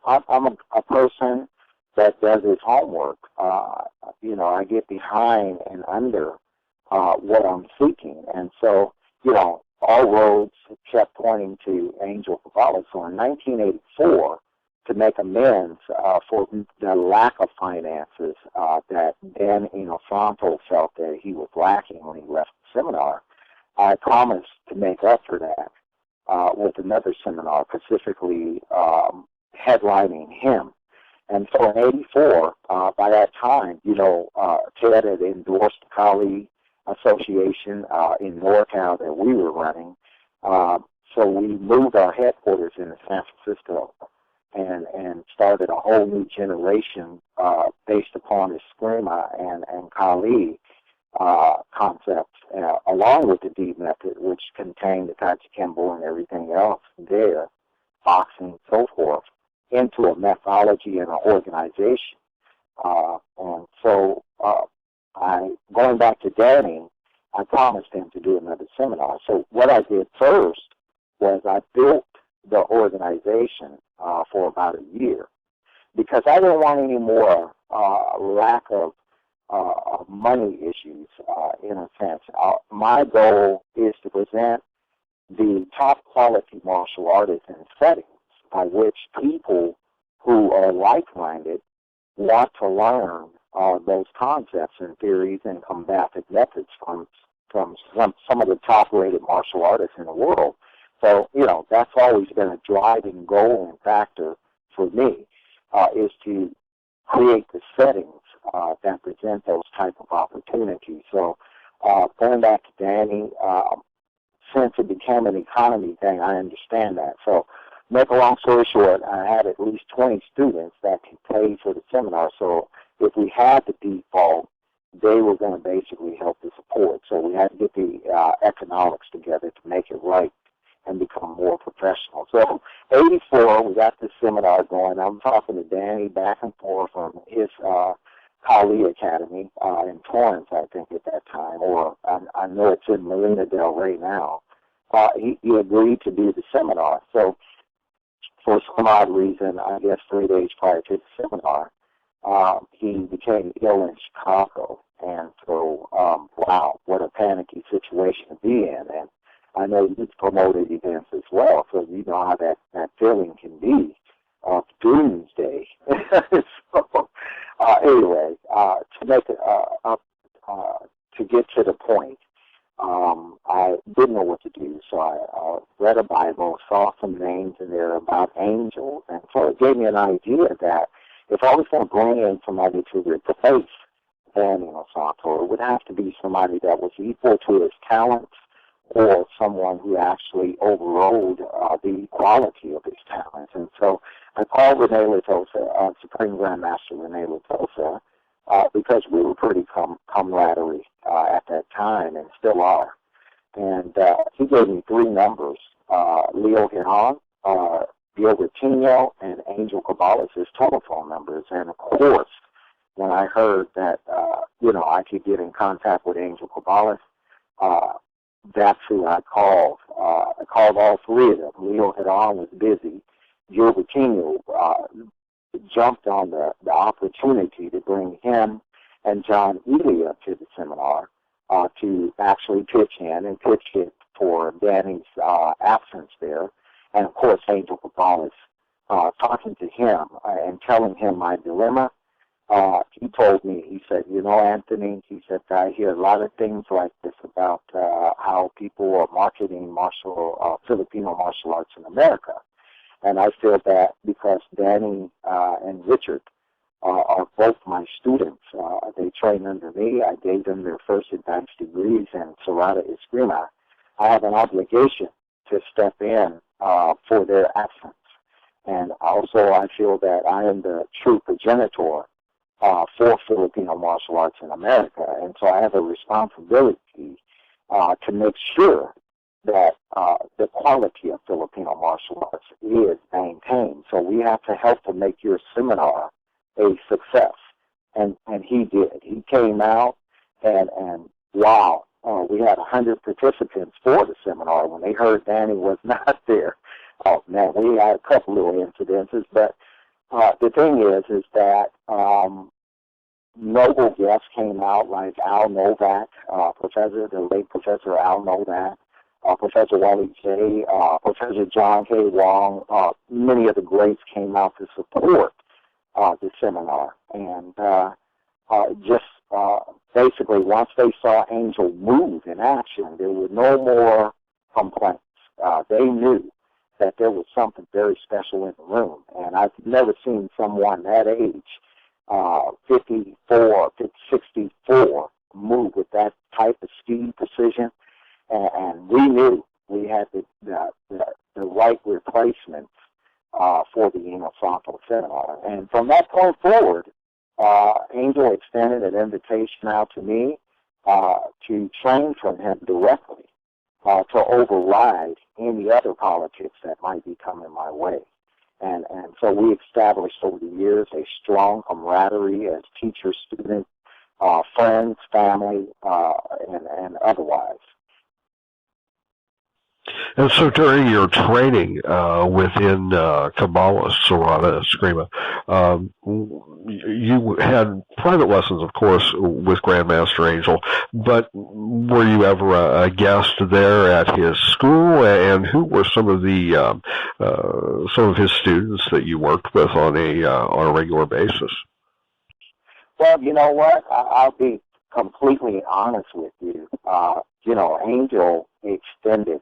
I'm a person that does his homework, I get behind and under what I'm seeking. And so, all roads kept pointing to Angel Cavallo. So in 1984, to make amends for the lack of finances that Dan Inosanto felt that he was lacking when he left the seminar, I promised to make up for that with another seminar, specifically headlining him. And so in 84, by that time, Ted had endorsed the Kali Association in NorCal that we were running. So we moved our headquarters into San Francisco and started a whole new generation based upon the Eskrima and Kali concepts, along with the D method, which contained the Tachikembo and everything else there, boxing, so forth, into a methodology and an organization. And so going back to Danny, I promised him to do another seminar. So what I did first was I built the organization for about a year, because I didn't want any more lack of money issues, in a sense. My goal is to present the top quality martial artists in settings by which people who are like-minded want to learn those concepts and theories and combative methods from some of the top-rated martial artists in the world. So, that's always been a driving goal and factor for me, is to create the settings that present those type of opportunities. So going back to Danny, since it became an economy thing, I understand that. So make a long story short, I had at least 20 students that could pay for the seminar. So if we had the default, they were going to basically help the support. So we had to get the economics together to make it right and become more professional. So 84, we got this seminar going. I'm talking to Danny back and forth from his Kali Academy in Torrance, I think, at that time, or I know it's in Marina Del Rey now. He agreed to do the seminar. So for some odd reason, I guess 3 days prior to the seminar, he became ill in Chicago. And so, wow, what a panicky situation to be in. And I know you've promoted events as well, so you know how that feeling can be of doomsday. So, anyway, to make it to get to the point, I didn't know what to do, so I read a Bible, saw some names in there about angels, and so it gave me an idea that if I was going to bring in somebody to replace Daniel Santo, it would have to be somebody that was equal to his talents, or someone who actually overrode the quality of his talents. And so I called Rene Latosa, Supreme Grandmaster Rene Latosa, because we were pretty camaraderie at that time and still are. And he gave me 3 numbers, Leo Hiran, Gilbertino, and Angel Caballas as telephone numbers. And of course, when I heard that, I could get in contact with Angel Caballas, that's who I called. I called all 3 of them. Leo Hiran was busy. Gilbertino jumped on the opportunity to bring him and John Elia to the seminar to actually pitch in and pitch it for Danny's absence there. And, of course, Angel Caballas, talking to him and telling him my dilemma. He told me, he said, Anthony, he said, I hear a lot of things like this about how people are marketing Filipino martial arts in America. And I feel that because Danny and Richard are both my students. They train under me. I gave them their first advanced degrees in Serrata Eskrima. I have an obligation to step in for their absence. And also I feel that I am the true progenitor for Filipino martial arts in America. And so I have a responsibility to make sure that the quality of Filipino martial arts is maintained. So we have to help to make your seminar a success. And he did. He came out and wow, we had 100 participants for the seminar. When they heard Danny was not there, oh man, we had a couple little incidences, but the thing is that noble guests came out like Al Novak, the late Professor Al Novak, Professor Wally J., Professor John K. Wong. Many of the greats came out to support the seminar. And just basically, once they saw Angel move in action, there were no more complaints. They knew that there was something very special in the room. And I've never seen someone that age, 64, move with that type of speed, precision. And we knew we had the right replacements for the Eno Santo seminar. And from that point forward, Angel extended an invitation out to me to train from him directly to override any other politics that might be coming my way. And so we established over the years a strong camaraderie as teachers, students, friends, family, and otherwise. And so during your training within Kabbalah, Sarada, Eskrima, you had private lessons, of course, with Grandmaster Angel, but were you ever a guest there at his school, and who were some of his students that you worked with on a regular basis? Well, you know what? I'll be completely honest with you. Angel extended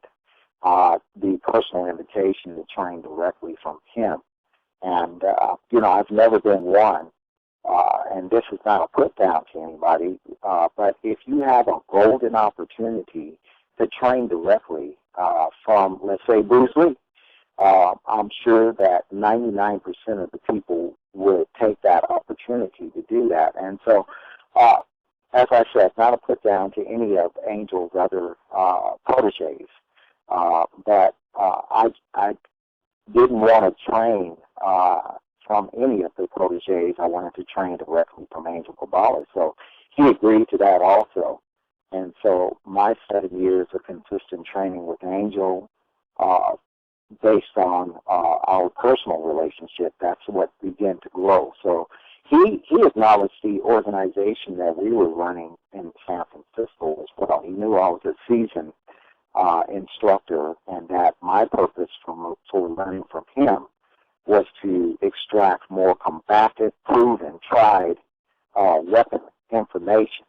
the personal invitation to train directly from him. And, I've never been one, and this is not a put down to anybody, but if you have a golden opportunity to train directly from, let's say, Bruce Lee, I'm sure that 99% of the people would take that opportunity to do that. And so, as I said, not a put down to any of Angel's other proteges. But I didn't want to train from any of the proteges. I wanted to train directly from Angel Kabbalah. So he agreed to that also. And so my 7 years of consistent training with Angel, based on our personal relationship, that's what began to grow. So he acknowledged the organization that we were running in San Francisco as well. He knew I was a seasoned instructor, and that my purpose for learning from him was to extract more combative, proven, tried weapon information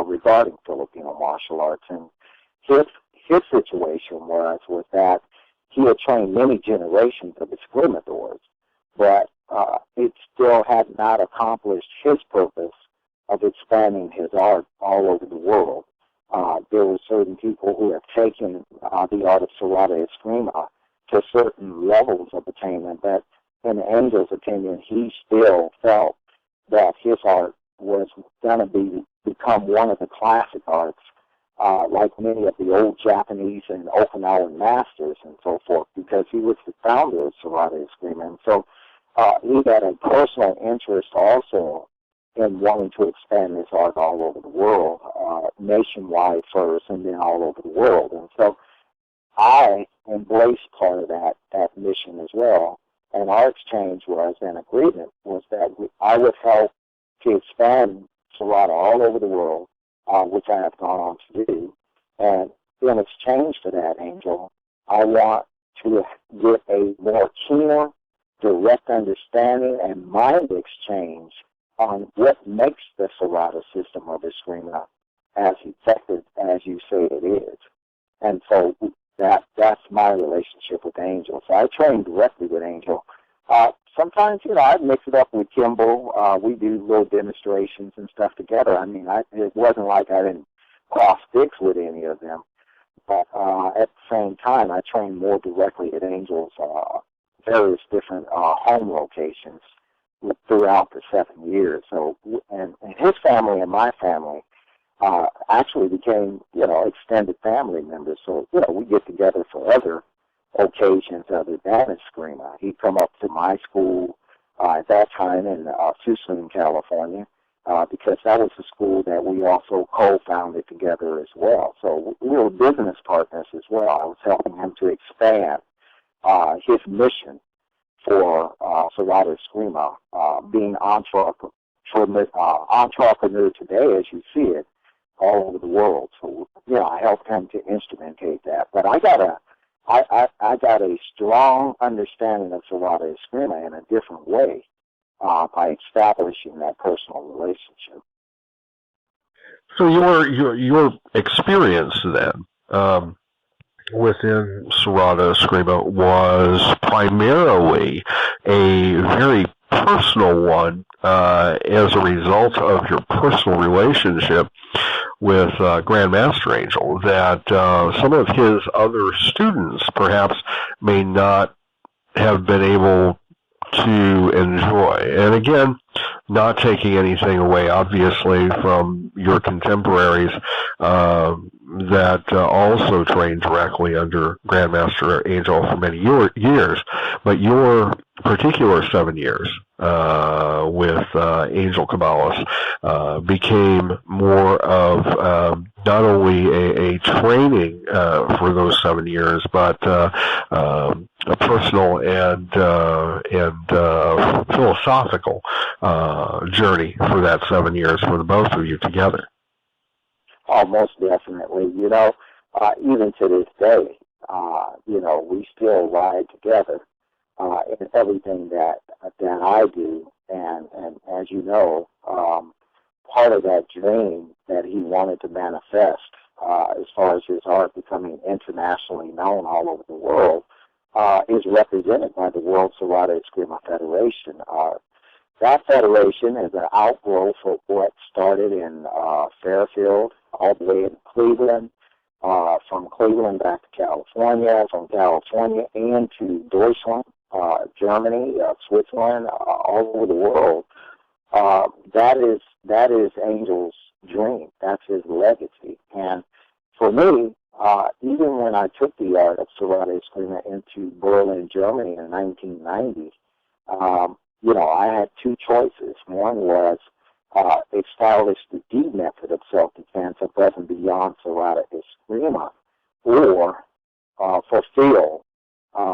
regarding Filipino martial arts. And his situation was that he had trained many generations of escrimadores, but it still had not accomplished his purpose of expanding his art all over the world. There were certain people who have taken the art of Sarada Eskrima to certain levels of attainment, but in Angel's opinion, he still felt that his art was going to become one of the classic arts, like many of the old Japanese and Okinawan masters and so forth, because he was the founder of Sarada Eskrima. And so he had a personal interest also in wanting to expand his art all over the world, nationwide first and then all over the world. And so I embraced part of that mission as well. And our exchange was, an agreement was that I would help to expand Sarada all over the world, which I have gone on to do. And in exchange for that, Angel, I want to get a more keener, direct understanding and mind exchange on what makes the Sarada system of Eskrima as effective as you say it is. And so that's my relationship with Angel. So I train directly with Angel. Sometimes, I'd mix it up with Kimball. We do little demonstrations and stuff together. I mean, it wasn't like I didn't cross sticks with any of them. But at the same time, I train more directly at Angel's various different home locations throughout the 7 years. So, and his family and my family actually became, extended family members. So, we get together for other occasions other than Eskrima. He'd come up to my school at that time in Tucson, California, because that was the school that we also co-founded together as well. So we were business partners as well. I was helping him to expand his mission for Serrata Eskrima, being entrepreneur today, as you see it, all over the world. So, I helped him to instrumentate that. But I got a strong understanding of Serrata Eskrima in a different way by establishing that personal relationship. So your experience then within Serrata Eskrima was primarily a very personal one as a result of your personal relationship with Grandmaster Angel, that some of his other students perhaps may not have been able to enjoy. And again, not taking anything away, obviously, from your contemporaries that also trained directly under Grandmaster Angel for many years, but your particular 7 years with Angel Cabales became more of not only a training for those 7 years, but a personal and philosophical journey for that 7 years for the both of you together. Oh, most definitely. Even to this day, we still ride together in everything that I do. And as you know, part of that dream that he wanted to manifest, as far as his art becoming internationally known all over the world, is represented by the World Serrata Eskrima Federation. That federation is an outgrowth of what started in Fairfield, all the way in Cleveland, from Cleveland back to California, from California into Deutschland, Germany, Switzerland, all over the world. That is Angel's dream. That's his legacy. And for me, even when I took the art of Serrata Eskrima into Berlin, Germany in 1990, I had two choices. One was establish the D method of self-defense above and beyond Serrata Eskrima, or fulfill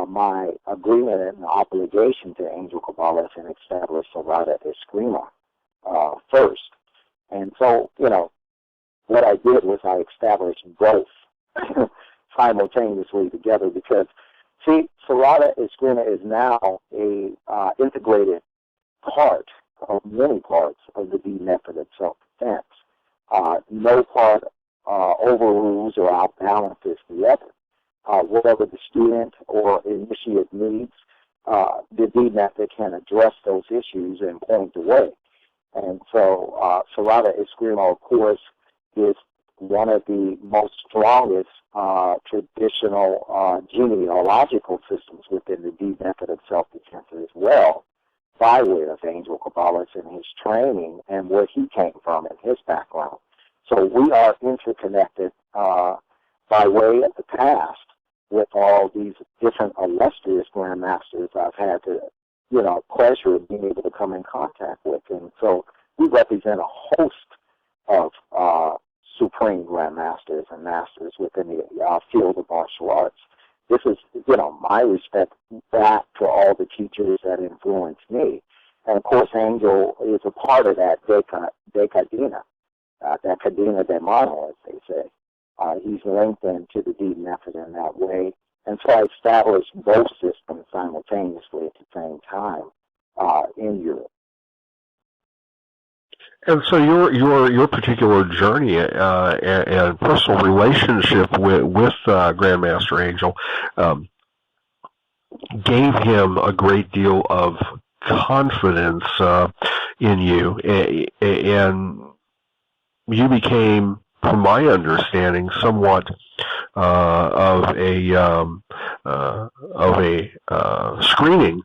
my agreement and obligation to Angel Cabales and establish Serrata Eskrima first. And so, what I did was I established both simultaneously together, because, see, Serrata Eskrima is now a integrated part of many parts of the D method of self-defense. No part overrules or outbalances the other. Whatever the student or initiate needs, the D method can address those issues and point the way. And so Serrata Eskrima, of course, is one of the most strongest traditional genealogical systems within the D method of self-defense as well, by way of Angel Cabales and his training and where he came from and his background. So we are interconnected by way of the past with all these different illustrious grandmasters I've had the pleasure of being able to come in contact with. And so we represent a host of supreme grandmasters and masters within the field of martial arts. This is, my respect back to all the teachers that influenced me. And, of course, Angel is a part of that decadena, decadena de mano, as they say. He's linked into the D method in that way. And so I established both systems simultaneously at the same time in Europe. And so your particular journey and personal relationship with Grandmaster Angel gave him a great deal of confidence in you, and you became, from my understanding, somewhat of a screening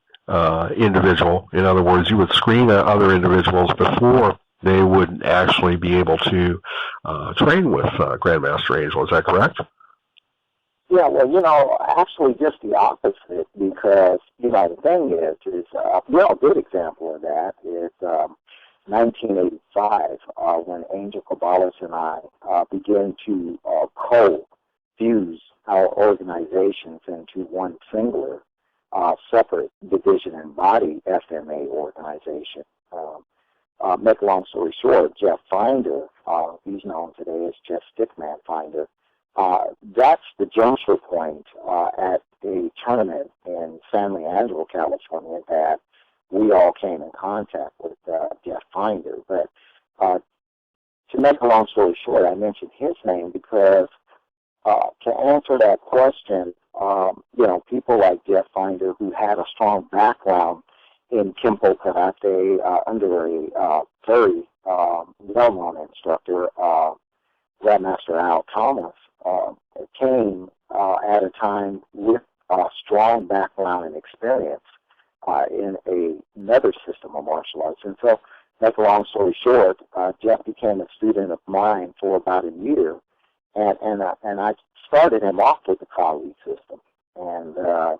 individual. In other words, you would screen other individuals before they would actually be able to train with Grandmaster Angel. Is that correct? Yeah, well, actually just the opposite, because, the thing is a good example of that is 1985, when Angel Cabales and I began to co-fuse our organizations into one singular separate division and body FMA organization. Make a long story short, Jeff Finder, he's known today as Jeff Stickman Finder, that's the juncture point at a tournament in San Leandro, California, that we all came in contact with Jeff Finder. But to make a long story short, I mentioned his name because to answer that question, people like Jeff Finder, who had a strong background in Kempo Karate under a very well-known instructor, Grandmaster Al Thomas, came at a time with a strong background and experience in another system of martial arts. And so, make a long story short, Jeff became a student of mine for about a year, and I started him off with the Kali system, and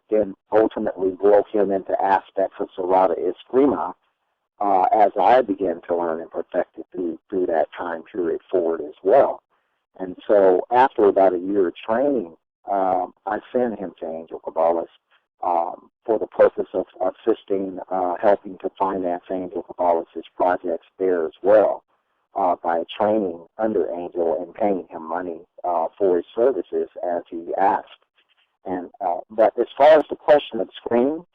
then ultimately broke him into aspects of Serrata Eskrima as I began to learn and perfect it through that time period forward as well. And so after about a year of training, I sent him to Angel Cabales for the purpose of assisting, helping to finance Angel Cabales' projects there as well by training under Angel and paying him money for his services as he asked. And but as far as the question of screening,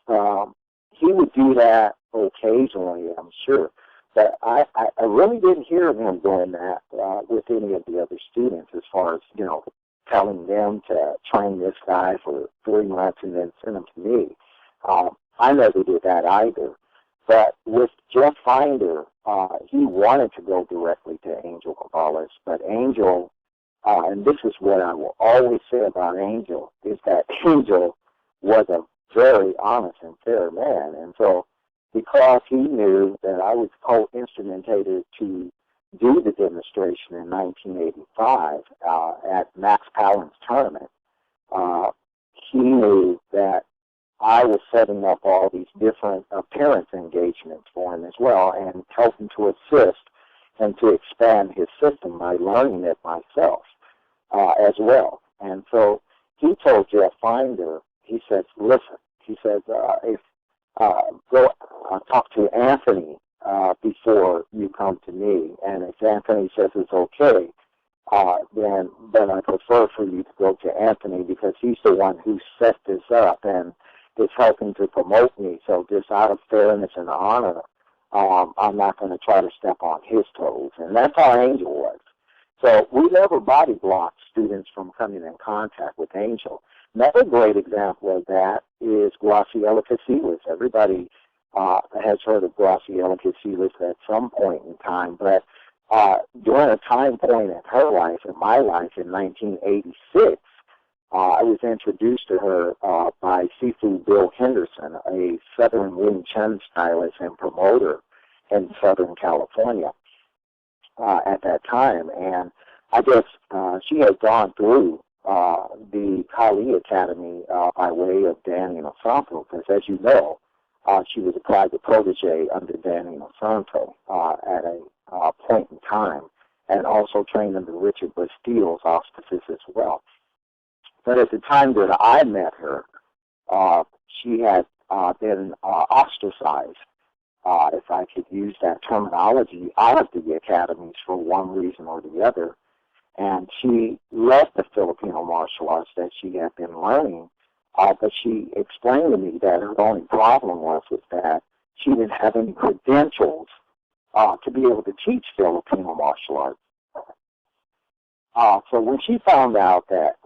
he would do that occasionally, I'm sure. But I really didn't hear of him doing that with any of the other students as far as, telling them to train this guy for 3 months and then send him to me. I never did that either. But with Jeff Finder, he wanted to go directly to Angel Cabales, but Angel, and this is what I will always say about Angel, is that Angel was a very honest and fair man. And so because he knew that I was co-instrumentated to do the demonstration in 1985 at Max Pallen's tournament, he knew that I was setting up all these different appearance engagements for him as well and helping to assist and to expand his system by learning it myself as well. And so he told Jeff Finder, he says, listen, he says, if go talk to Anthony before you come to me, and if Anthony says it's okay, then I prefer for you to go to Anthony because he's the one who set this up and is helping to promote me. So just out of fairness and honor, I'm not going to try to step on his toes. And that's how Angel was. So we never body blocked students from coming in contact with Angel. Another great example of that is Graciela Casillas. Everybody has heard of Graciela Casillas at some point in time, but during a time point in her life, in my life, in 1986, I was introduced to her by Sifu Bill Henderson, a Southern Wing Chun stylist and promoter in Southern California at that time. And I guess she had gone through the Kali Academy by way of Danny Inosanto, because as you know, she was a private protege under Danny Inosanto at a point in time, and also trained under Richard Bastile's auspices as well. But at the time that I met her, she had been ostracized, if I could use that terminology, out of the academies for one reason or the other. And she left the Filipino martial arts that she had been learning, but she explained to me that her only problem was that she didn't have any credentials to be able to teach Filipino martial arts. So when she found out that,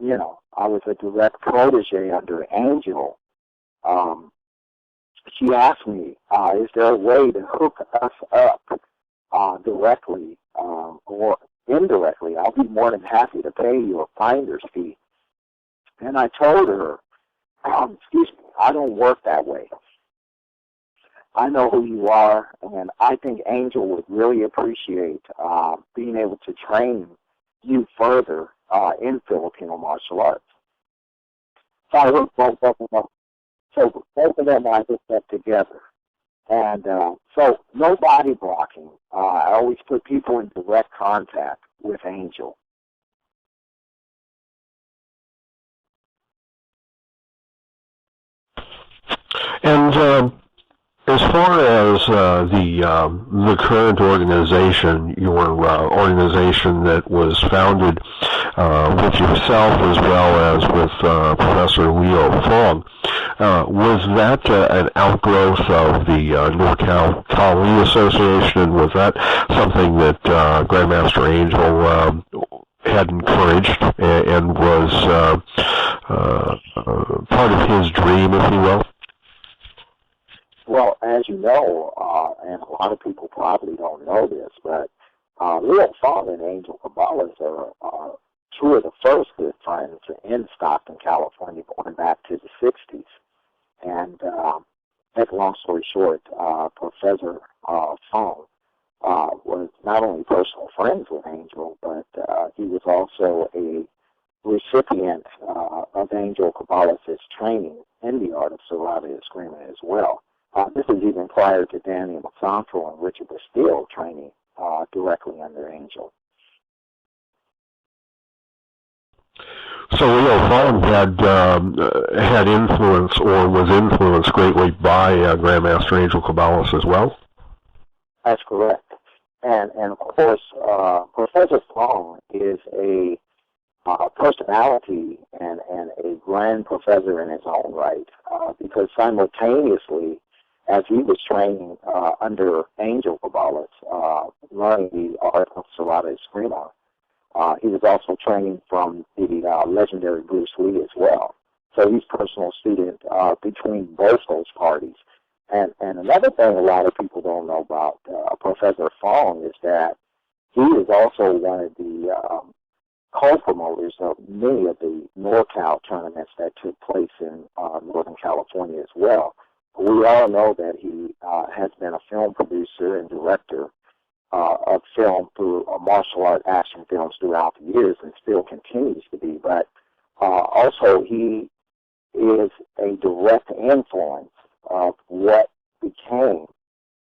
I was a direct protege under Angel, she asked me, is there a way to hook us up directly or indirectly? I'll be more than happy to pay you a finder's fee. And I told her, excuse me, I don't work that way. I know who you are, and I think Angel would really appreciate being able to train you further in Filipino martial arts. So I hooked both of them up. So both of them I hooked up together. And so no body blocking. I always put people in direct contact with Angel. And as far as the current organization, your organization that was founded with yourself as well as with Professor Leo Fong, was that an outgrowth of the NorCal Kali Association, and was that something that Grandmaster Angel had encouraged and was part of his dream, if you will? Well, as you know, and a lot of people probably don't know this, but Leo Fong and Angel Cabales are two of the first good friends in Stockton, California, going back to the 60s. And make a long story short, Professor Fong was not only personal friends with Angel, but he was also a recipient of Angel Cabales' training in the art of Serrata Eskrima as well. This is even prior to Danny Monsanto and Richard Bastille training directly under Angel. So Leo Fong had influence, or was influenced greatly by Grandmaster Angel Cabales as well? That's correct. And of course, Professor Fong is a personality and a grand professor in his own right, because simultaneously, as he was training under Angel Cabales, learning the art of Serrata Eskrima, he was also training from the legendary Bruce Lee as well. So he's personal student between both those parties. And another thing a lot of people don't know about Professor Fong is that he is also one of the co-promoters of many of the NorCal tournaments that took place in Northern California as well. We all know that he has been a film producer and director of film through martial art action films throughout the years, and still continues to be. But also he is a direct influence of what became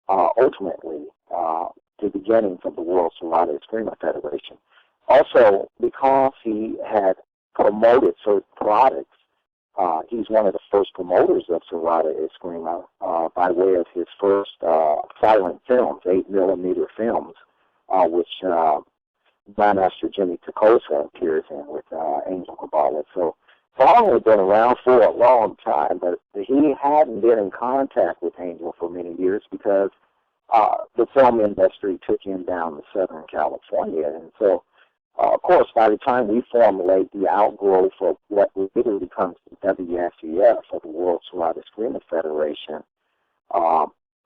ultimately the beginnings of the World Serrata Eskrima Federation. Also, because he had promoted certain products, he's one of the first promoters of Serrata Eskrima by way of his first silent films, 8mm films, which Grandmaster Jimmy Takosa appears in with Angel Cabales. So Fong had been around for a long time, but he hadn't been in contact with Angel for many years because the film industry took him down to Southern California. And so, of course, by the time we formulate the outgrowth of what later becomes the WSEF, of the World Serrata Eskrima Federation,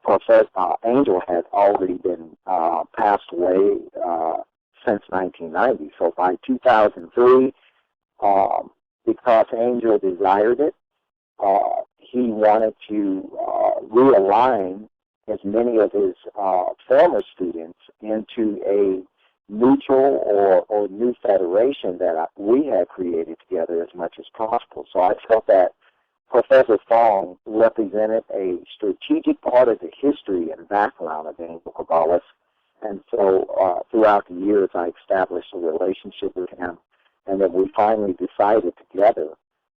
Professor Angel had already been passed away since 1990. So by 2003, because Angel desired it, he wanted to realign as many of his former students into a neutral or new federation that we had created together as much as possible. So I felt that Professor Fong represented a strategic part of the history and background of Angel Cabales. And so throughout the years, I established a relationship with him, and then we finally decided together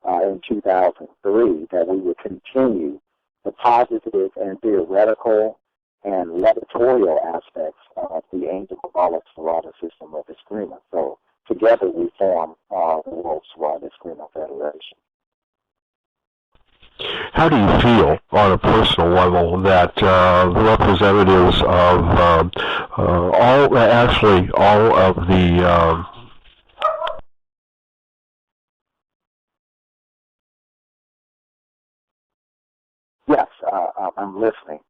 in 2003 that we would continue the positive and theoretical and laboratorial aspects of the Angel Cabales Serrata system of Eskrima. So together we form the World Serrata Eskrima Federation. How do you feel on a personal level that the representatives of all of the Yes, I'm listening.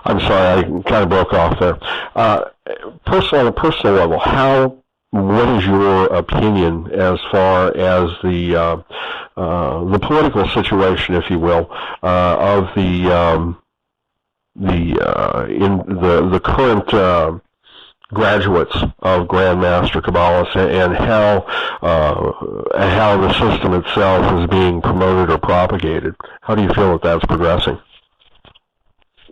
I'm sorry, I kind of broke off there. On a personal level, what is your opinion as far as the political situation, if you will, of the current graduates of Grandmaster Cabales, and how the system itself is being promoted or propagated? How do you feel that that's progressing?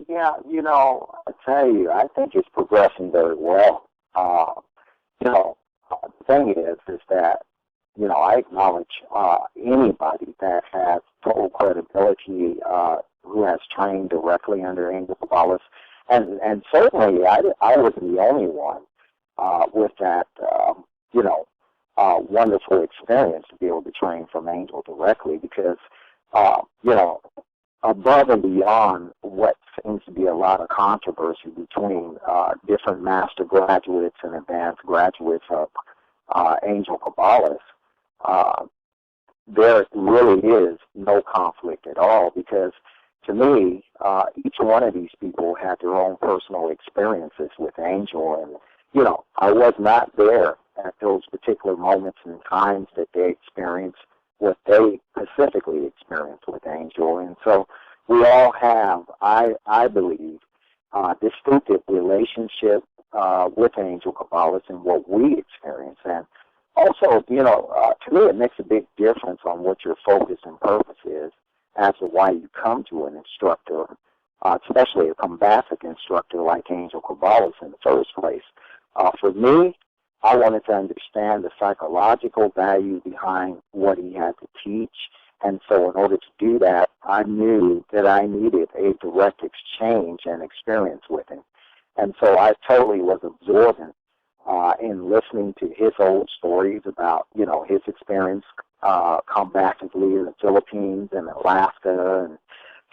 Yeah, I tell you, I think it's progressing very well. The thing is that I acknowledge anybody that has total credibility who has trained directly under Angel Caballas. And certainly I wasn't the only one with that, wonderful experience to be able to train from Angel directly because, above and beyond what seems to be a lot of controversy between different master graduates and advanced graduates of Angel Caballas, there really is no conflict at all because, to me, each one of these people had their own personal experiences with Angel, and I was not there at those particular moments and times that they experienced what they specifically experienced with Angel, and so we all have, I believe, distinctive relationship with Angel Caballas and what we experience, and also, to me, it makes a big difference on what your focus and purpose is as to why you come to an instructor, especially a combative instructor like Angel Caballas in the first place. For me, I wanted to understand the psychological value behind what he had to teach, and so in order to do that, I knew that I needed a direct exchange and experience with him. And so I totally was absorbent in listening to his old stories about, his experience combatively in the Philippines and Alaska and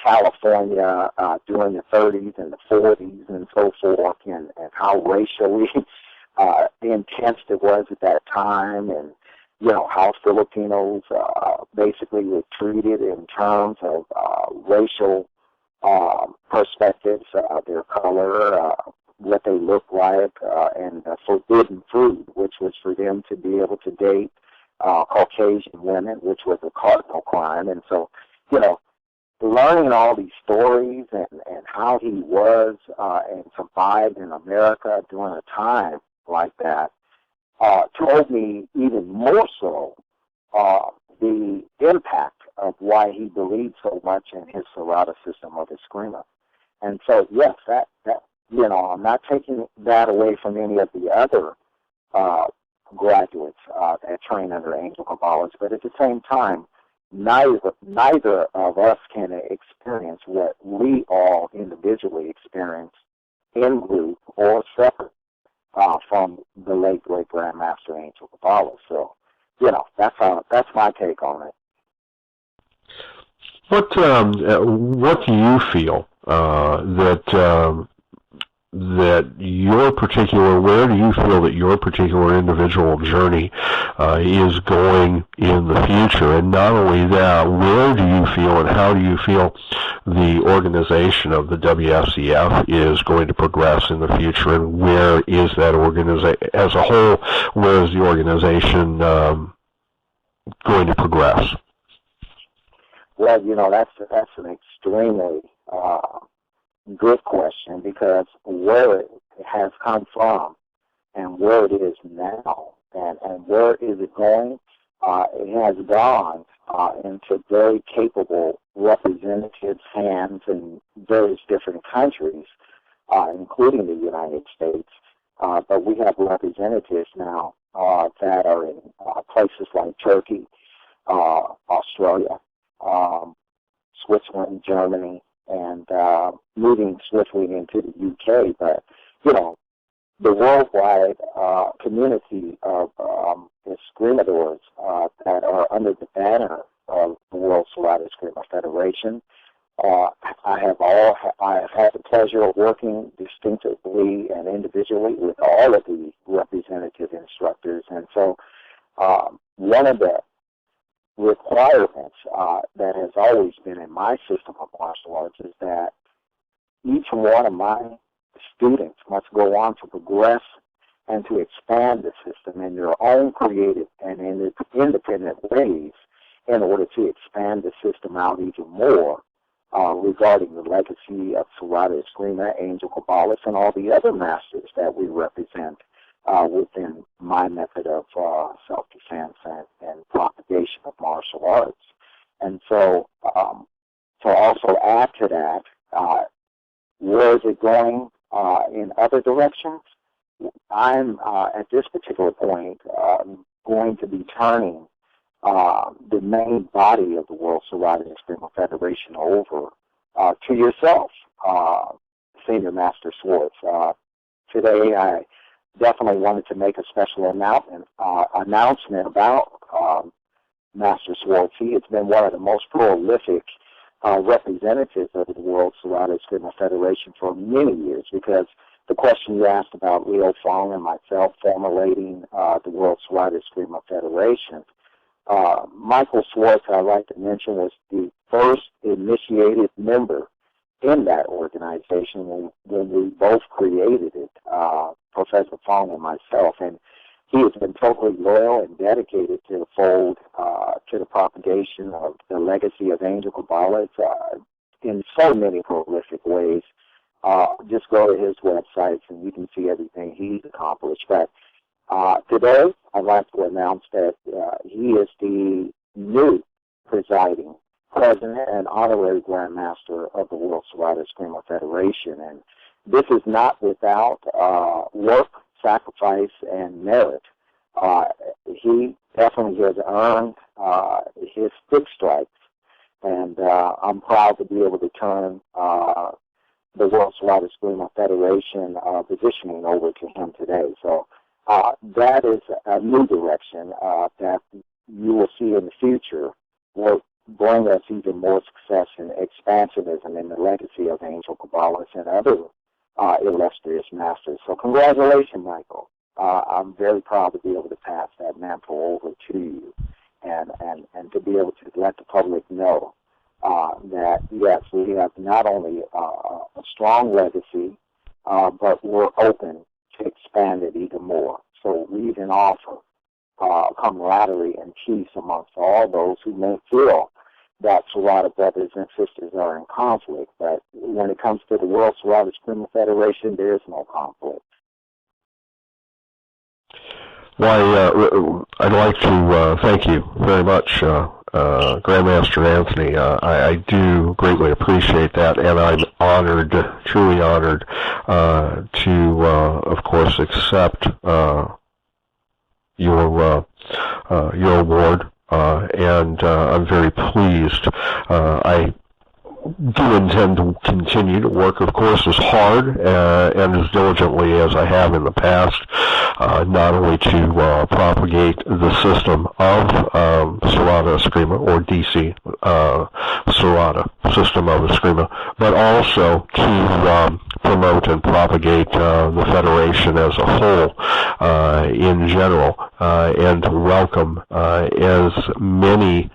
California during the 30s and the 40s and so forth, and how racially intense it was at that time, and, how Filipinos basically were treated in terms of racial perspectives, their color, what they looked like, and forbidden food, which was for them to be able to date Caucasian women, which was a cardinal crime. And so, learning all these stories and how he was and survived in America during a time like that told me even more so the impact of why he believed so much in his Serrata system of Eskrima. And so, yes, that I'm not taking that away from any of the other graduates that train under Angel Caballas, but at the same time, neither of us can experience what we all individually experience in group or separate from the late great Grandmaster Angel Caballas. So, that's my take on it. What do you feel that your particular, where do you feel that your particular individual journey is going in the future? And not only that, where do you feel and how do you feel the organization of the WSEF is going to progress in the future? And where is that organization, as a whole, where is the organization going to progress? Well, that's an extremely good question, because where it has come from and where it is now and where is it going, it has gone into very capable representatives' hands in various different countries, including the United States. But we have representatives now that are in places like Turkey, Australia, Switzerland, Germany, and moving swiftly into the UK. But, the worldwide community of Escrimadores that are under the banner of the World Serrata Eskrima Federation, I have had the pleasure of working distinctively and individually with all of the representative instructors. And so one of the requirements that has always been in my system of martial arts is that each one of my students must go on to progress and to expand the system in their own creative and independent ways in order to expand the system out even more regarding the legacy of Serrata Eskrima, Angel Caballas, and all the other masters that we represent within my method of self-defense and propagation of martial arts. And so to also add to that, where is it going in other directions? I'm, at this particular point, going to be turning the main body of the World Psoriasis Extrema Federation over to yourself, Senior Master Swartz. Today, I definitely wanted to make a special announcement about Master Swartz. He has been one of the most prolific representatives of the World Psoriasis Extrema Federation for many years, because the question you asked about Leo Fong and myself formulating the World Psoriasis Extrema Federation, Michael Swartz, I'd like to mention, was the first initiated member in that organization when we both created it, Professor Fong and myself. And he has been totally loyal and dedicated to the fold, to the propagation of the legacy of Angel Caballas in so many prolific ways. Just go to his websites and you can see everything he's accomplished. But today, I'd like to announce that he is the new presiding president and honorary Grand Master of the World Psoriasis Extrema Federation. And this is not without work, sacrifice, and merit. He definitely has earned his stick stripes, and I'm proud to be able to turn the World Psoriasis Extrema Federation positioning over to him today. So that is a new direction that you will see in the future will bring us even more success and expansionism in the legacy of Angel Caballas and other illustrious masters. So congratulations, Michael. I'm very proud to be able to pass that mantle over to you and to be able to let the public know that, yes, we have not only a strong legacy, but we're open to expand it even more. So we even offer camaraderie and peace amongst all those who may feel that Psoriasis brothers and sisters are in conflict. But when it comes to the World Psoriasis Extrema Federation, there is no conflict. Well, I'd like to thank you very much, Grandmaster Anthony. I do greatly appreciate that, and I'm honored, truly honored, to, of course, accept your award, and I'm very pleased. I do intend to continue to work, of course, as hard and as diligently as I have in the past, not only to propagate the system of Serrata Escrima, or DC Serrata system of Escrima, but also to promote and propagate the Federation as a whole in general, and to welcome as many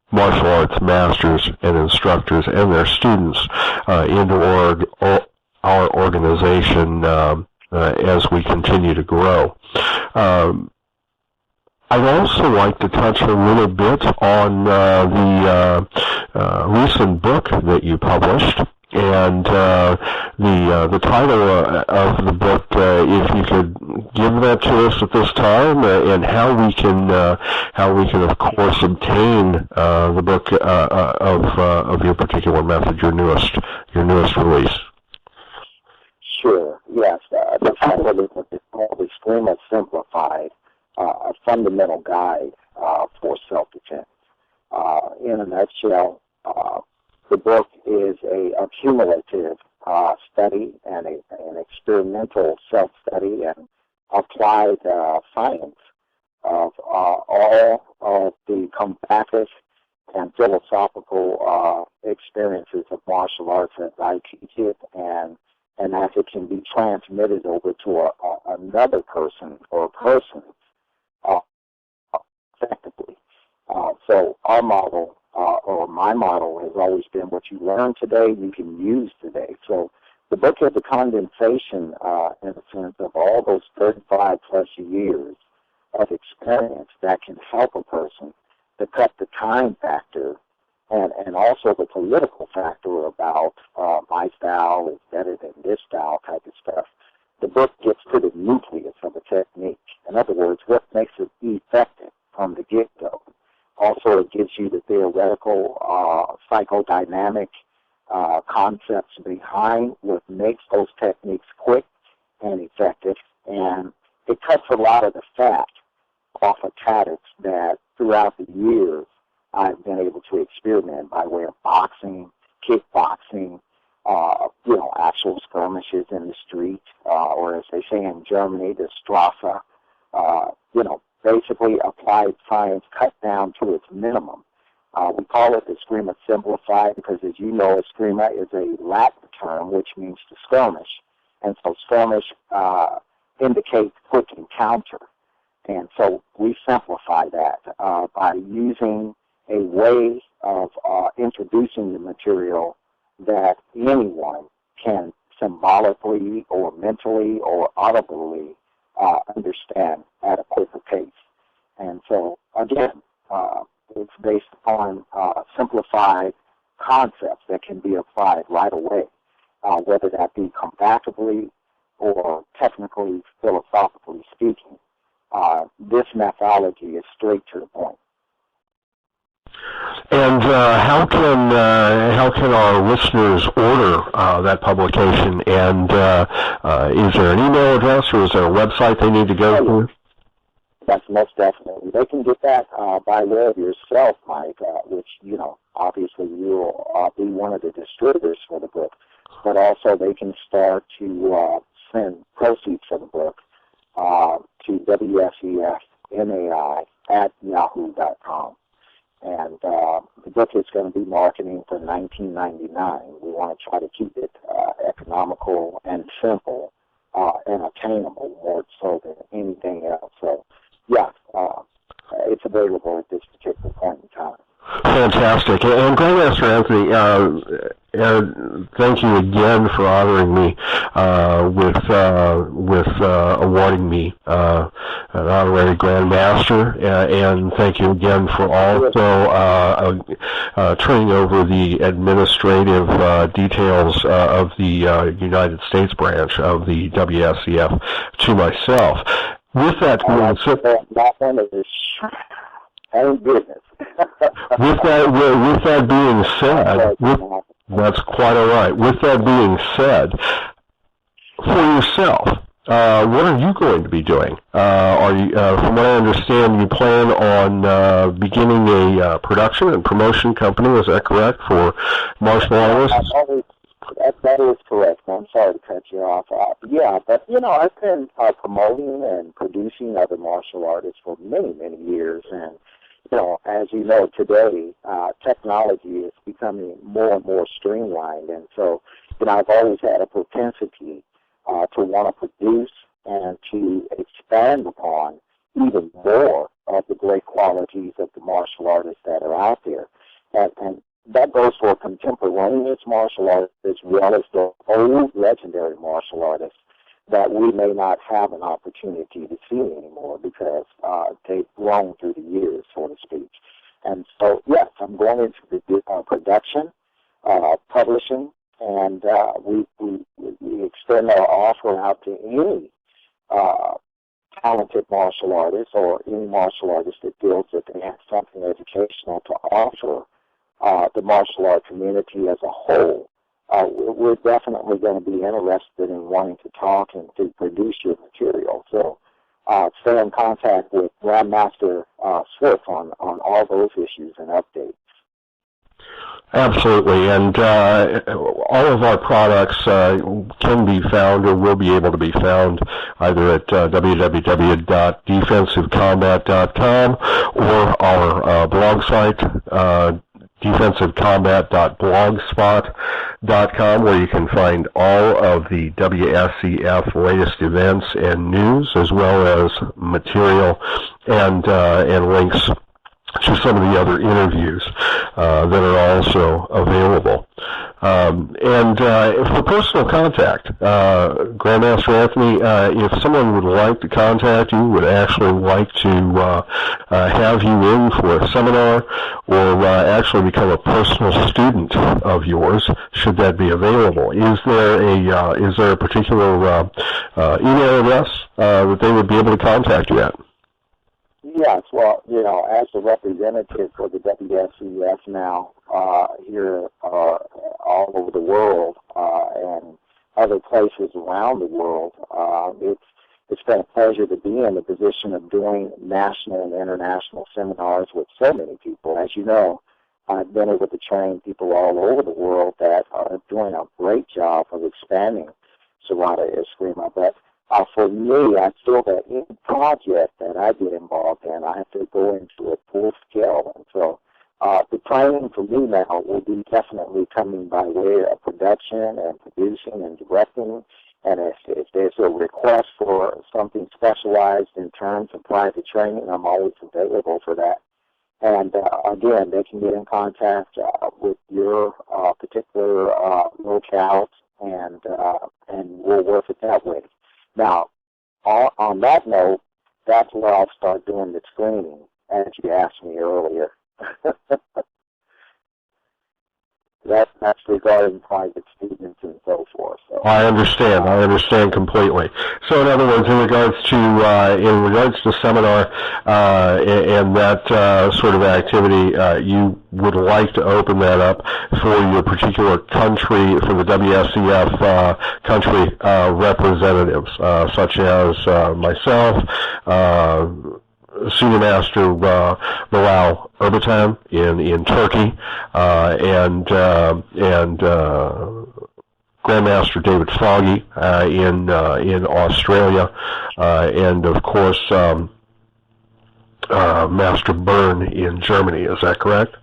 martial arts masters and instructors and their students into our organization as we continue to grow. I'd also like to touch a little bit on the recent book that you published, and the title of the book, if you could give that to us at this time, and how we can of course obtain the book of your particular method, your newest release. Sure. Yes. The title of the book is called Extrema Simplified, a fundamental guide for self-defense. In a nutshell, the book is a cumulative study and an experimental self-study and applied science of all of the combative and philosophical experiences of martial arts as I teach it, and as it can be transmitted over to another person or person effectively. So our model, or my model, has always been what you learn today, you can use today. So the book is a condensation, in a sense, of all those 35-plus years of experience that can help a person to cut the time factor and also the political factor about my style is better than this style type of stuff. The book gets to the nucleus of a technique. In other words, what makes it effective from the get-go. Also, it gives you the theoretical, psychodynamic concepts behind what makes those techniques quick and effective, and it cuts a lot of the fat off of tactics that throughout the years I've been able to experiment by way of boxing, kickboxing, actual skirmishes in the street, or as they say in Germany, the Strasse, basically applied science cut down to its minimum. We call it the Eskrima simplified because, as you know, Eskrima is a Latin term which means to skirmish. And so skirmish indicates quick encounter. And so we simplify that by using a way of introducing the material that anyone can symbolically or mentally or audibly understand at a quicker pace. And so, again, it's based upon simplified concepts that can be applied right away, whether that be combatively or technically, philosophically speaking. This methodology is straight to the point. And how can our listeners order that publication? And is there an email address or is there a website they need to go to? Yes, most definitely. They can get that by way of yourself, Mike, which, obviously you'll be one of the distributors for the book, but also they can start to send proceeds for the book to WSEF@yahoo.com. And the book is going to be marketing for $19.99. We want to try to keep it economical and simple and attainable more so than anything else. So, yeah, it's available at this particular point in time. Fantastic. And Grandmaster Anthony, thank you again for honoring me with awarding me an honorary Grandmaster, and thank you again for also turning over the administrative details of the United States branch of the WSEF to myself. With that being said, thank goodness. with that being said, that's quite all right. With that being said, for yourself, what are you going to be doing? Are you, from what I understand, you plan on beginning a production and promotion company? Is that correct for martial artists? That is correct. I'm sorry to cut you off. Yeah, but I've been promoting and producing other martial artists for many, many years, and as you know today, technology is becoming more and more streamlined, and so I've always had a propensity to want to produce and to expand upon even more of the great qualities of the martial artists that are out there, and that goes for contemporaneous martial artists as well as the old legendary martial artists that we may not have an opportunity to see anymore because they've grown through the years, so to speak. And so, yes, I'm going into the production, publishing, and we extend our offer out to any talented martial artist or any martial artist that feels that they have something educational to offer the martial art community as a whole. We're definitely going to be interested in wanting to talk and to produce your material. So stay in contact with Grandmaster Swift on all those issues and updates. Absolutely, and all of our products can be found or will be able to be found either at www.defensivecombat.com or our blog site, defensivecombat.blogspot.com, where you can find all of the WSEF latest events and news, as well as material and links to some of the other interviews that are also available. And for personal contact, Grandmaster Anthony, if someone would like to contact you, would actually like to have you in for a seminar or actually become a personal student of yours, should that be available, is there a particular email address that they would be able to contact you at? Yes, well, as the representative for the WSEF now here all over the world and other places around the world, it's been a pleasure to be in the position of doing national and international seminars with so many people. As you know, I've been able to train people all over the world that are doing a great job of expanding Serrata Eskrima. But for me, I feel that any project that I get involved in, I have to go into it full scale. And so the training for me now will be definitely coming by way of production and producing and directing. And if there's a request for something specialized in terms of private training, I'm always available for that. And again, they can get in contact with your particular locales, and we'll work it that way. Now, on that note, that's where I'll start doing the screening, as you asked me earlier. That's regarding private students and so forth. So. I understand completely. So, in other words, in regards to seminar and that sort of activity, you would like to open that up for your particular country, for the WSEF country representatives, such as myself. Senior Master Bilal Erbakan in Turkey, and Grandmaster David Foggy in Australia, and of course Master Byrne in Germany. Is that correct?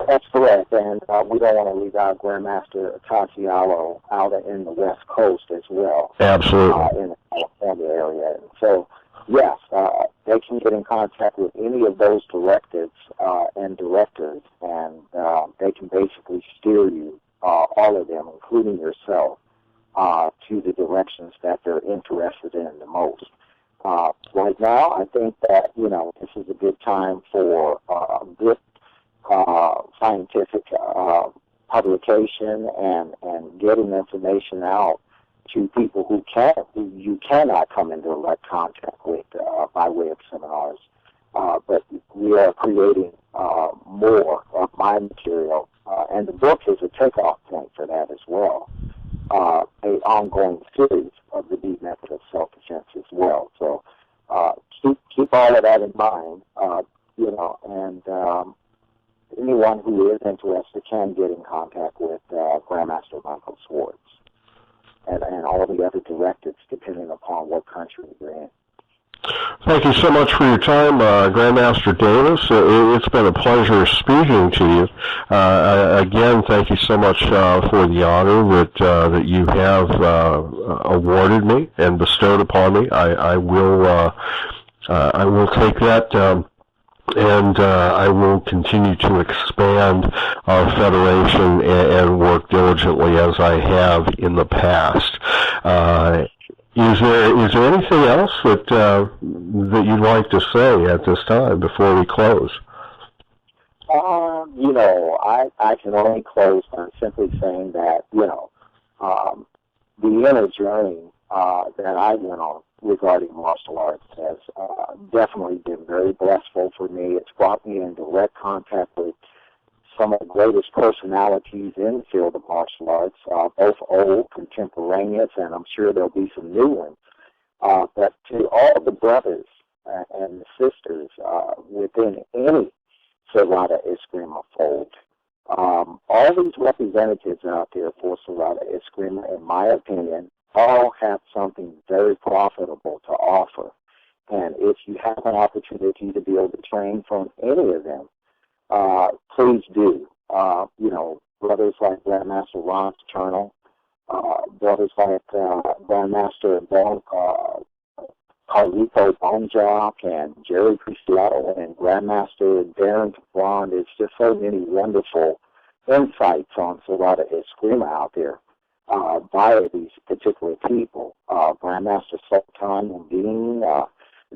That's correct, and we don't want to leave out Grandmaster Casialo out in the West Coast as well. Absolutely. In the California area. So, yes, they can get in contact with any of those directives and directors, and they can basically steer you, all of them, including yourself, to the directions that they're interested in the most. Right now, I think that, this is a good time for good scientific publication and getting information out to people who you cannot come into direct contact with by way of seminars. But we are creating more of my material, and the book is a takeoff point for that as well. An ongoing series of the deep method of self-defense as well. So keep all of that in mind, and anyone who is interested can get in contact with Grandmaster Michael Swartz and all the other directives depending upon what country you're in. Thank you so much for your time, Grandmaster Davis. It's been a pleasure speaking to you. Again, thank you so much for the honor that you have awarded me and bestowed upon me. I will take that. And I will continue to expand our federation and work diligently as I have in the past. Is there anything else that you'd like to say at this time before we close? I can only close by simply saying that, the inner journey that I went on regarding martial arts has definitely been very blissful for me. It's brought me in direct contact with some of the greatest personalities in the field of martial arts, both old, contemporaneous, and I'm sure there'll be some new ones. But to all the brothers and the sisters within any Serrata Eskrima fold, all these representatives out there for Serrata Eskrima, in my opinion, all have something very profitable to offer. And if you have an opportunity to be able to train from any of them, please do. Brothers like Grandmaster Ron Eternal, brothers like Grandmaster Carlito Bonjock and Jerry Cristiano and Grandmaster Darren Bond. It's just so many wonderful insights on Serrata Eskrima out there by these particular people. Grandmaster Sultan and Dean,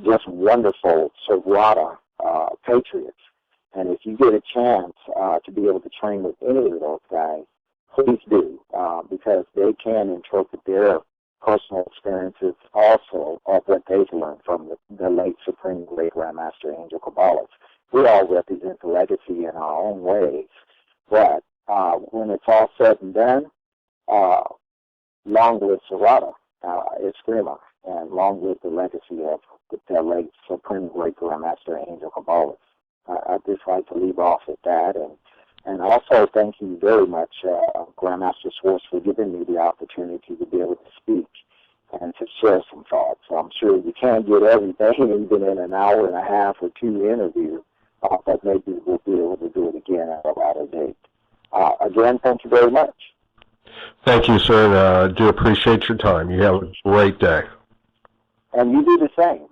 just wonderful Serrata patriots. And if you get a chance to be able to train with any of those guys, please do, because they can interpret their personal experiences also of what they've learned from the late Supreme Great Grandmaster Angel Caballas. We all represent the legacy in our own ways, but when it's all said and done, long live Serrata Eskrima, and along with the legacy of the late Supreme Great Grandmaster Angel Cabales. I'd just like to leave off with that, and also thank you very much, Grandmaster Schwartz, for giving me the opportunity to be able to speak and to share some thoughts. I'm sure you can't get everything even in an hour and a half or two interview, but maybe we'll be able to do it again at a later date. Again, thank you very much. Thank you, sir, and I do appreciate your time. You have a great day. And you do the same.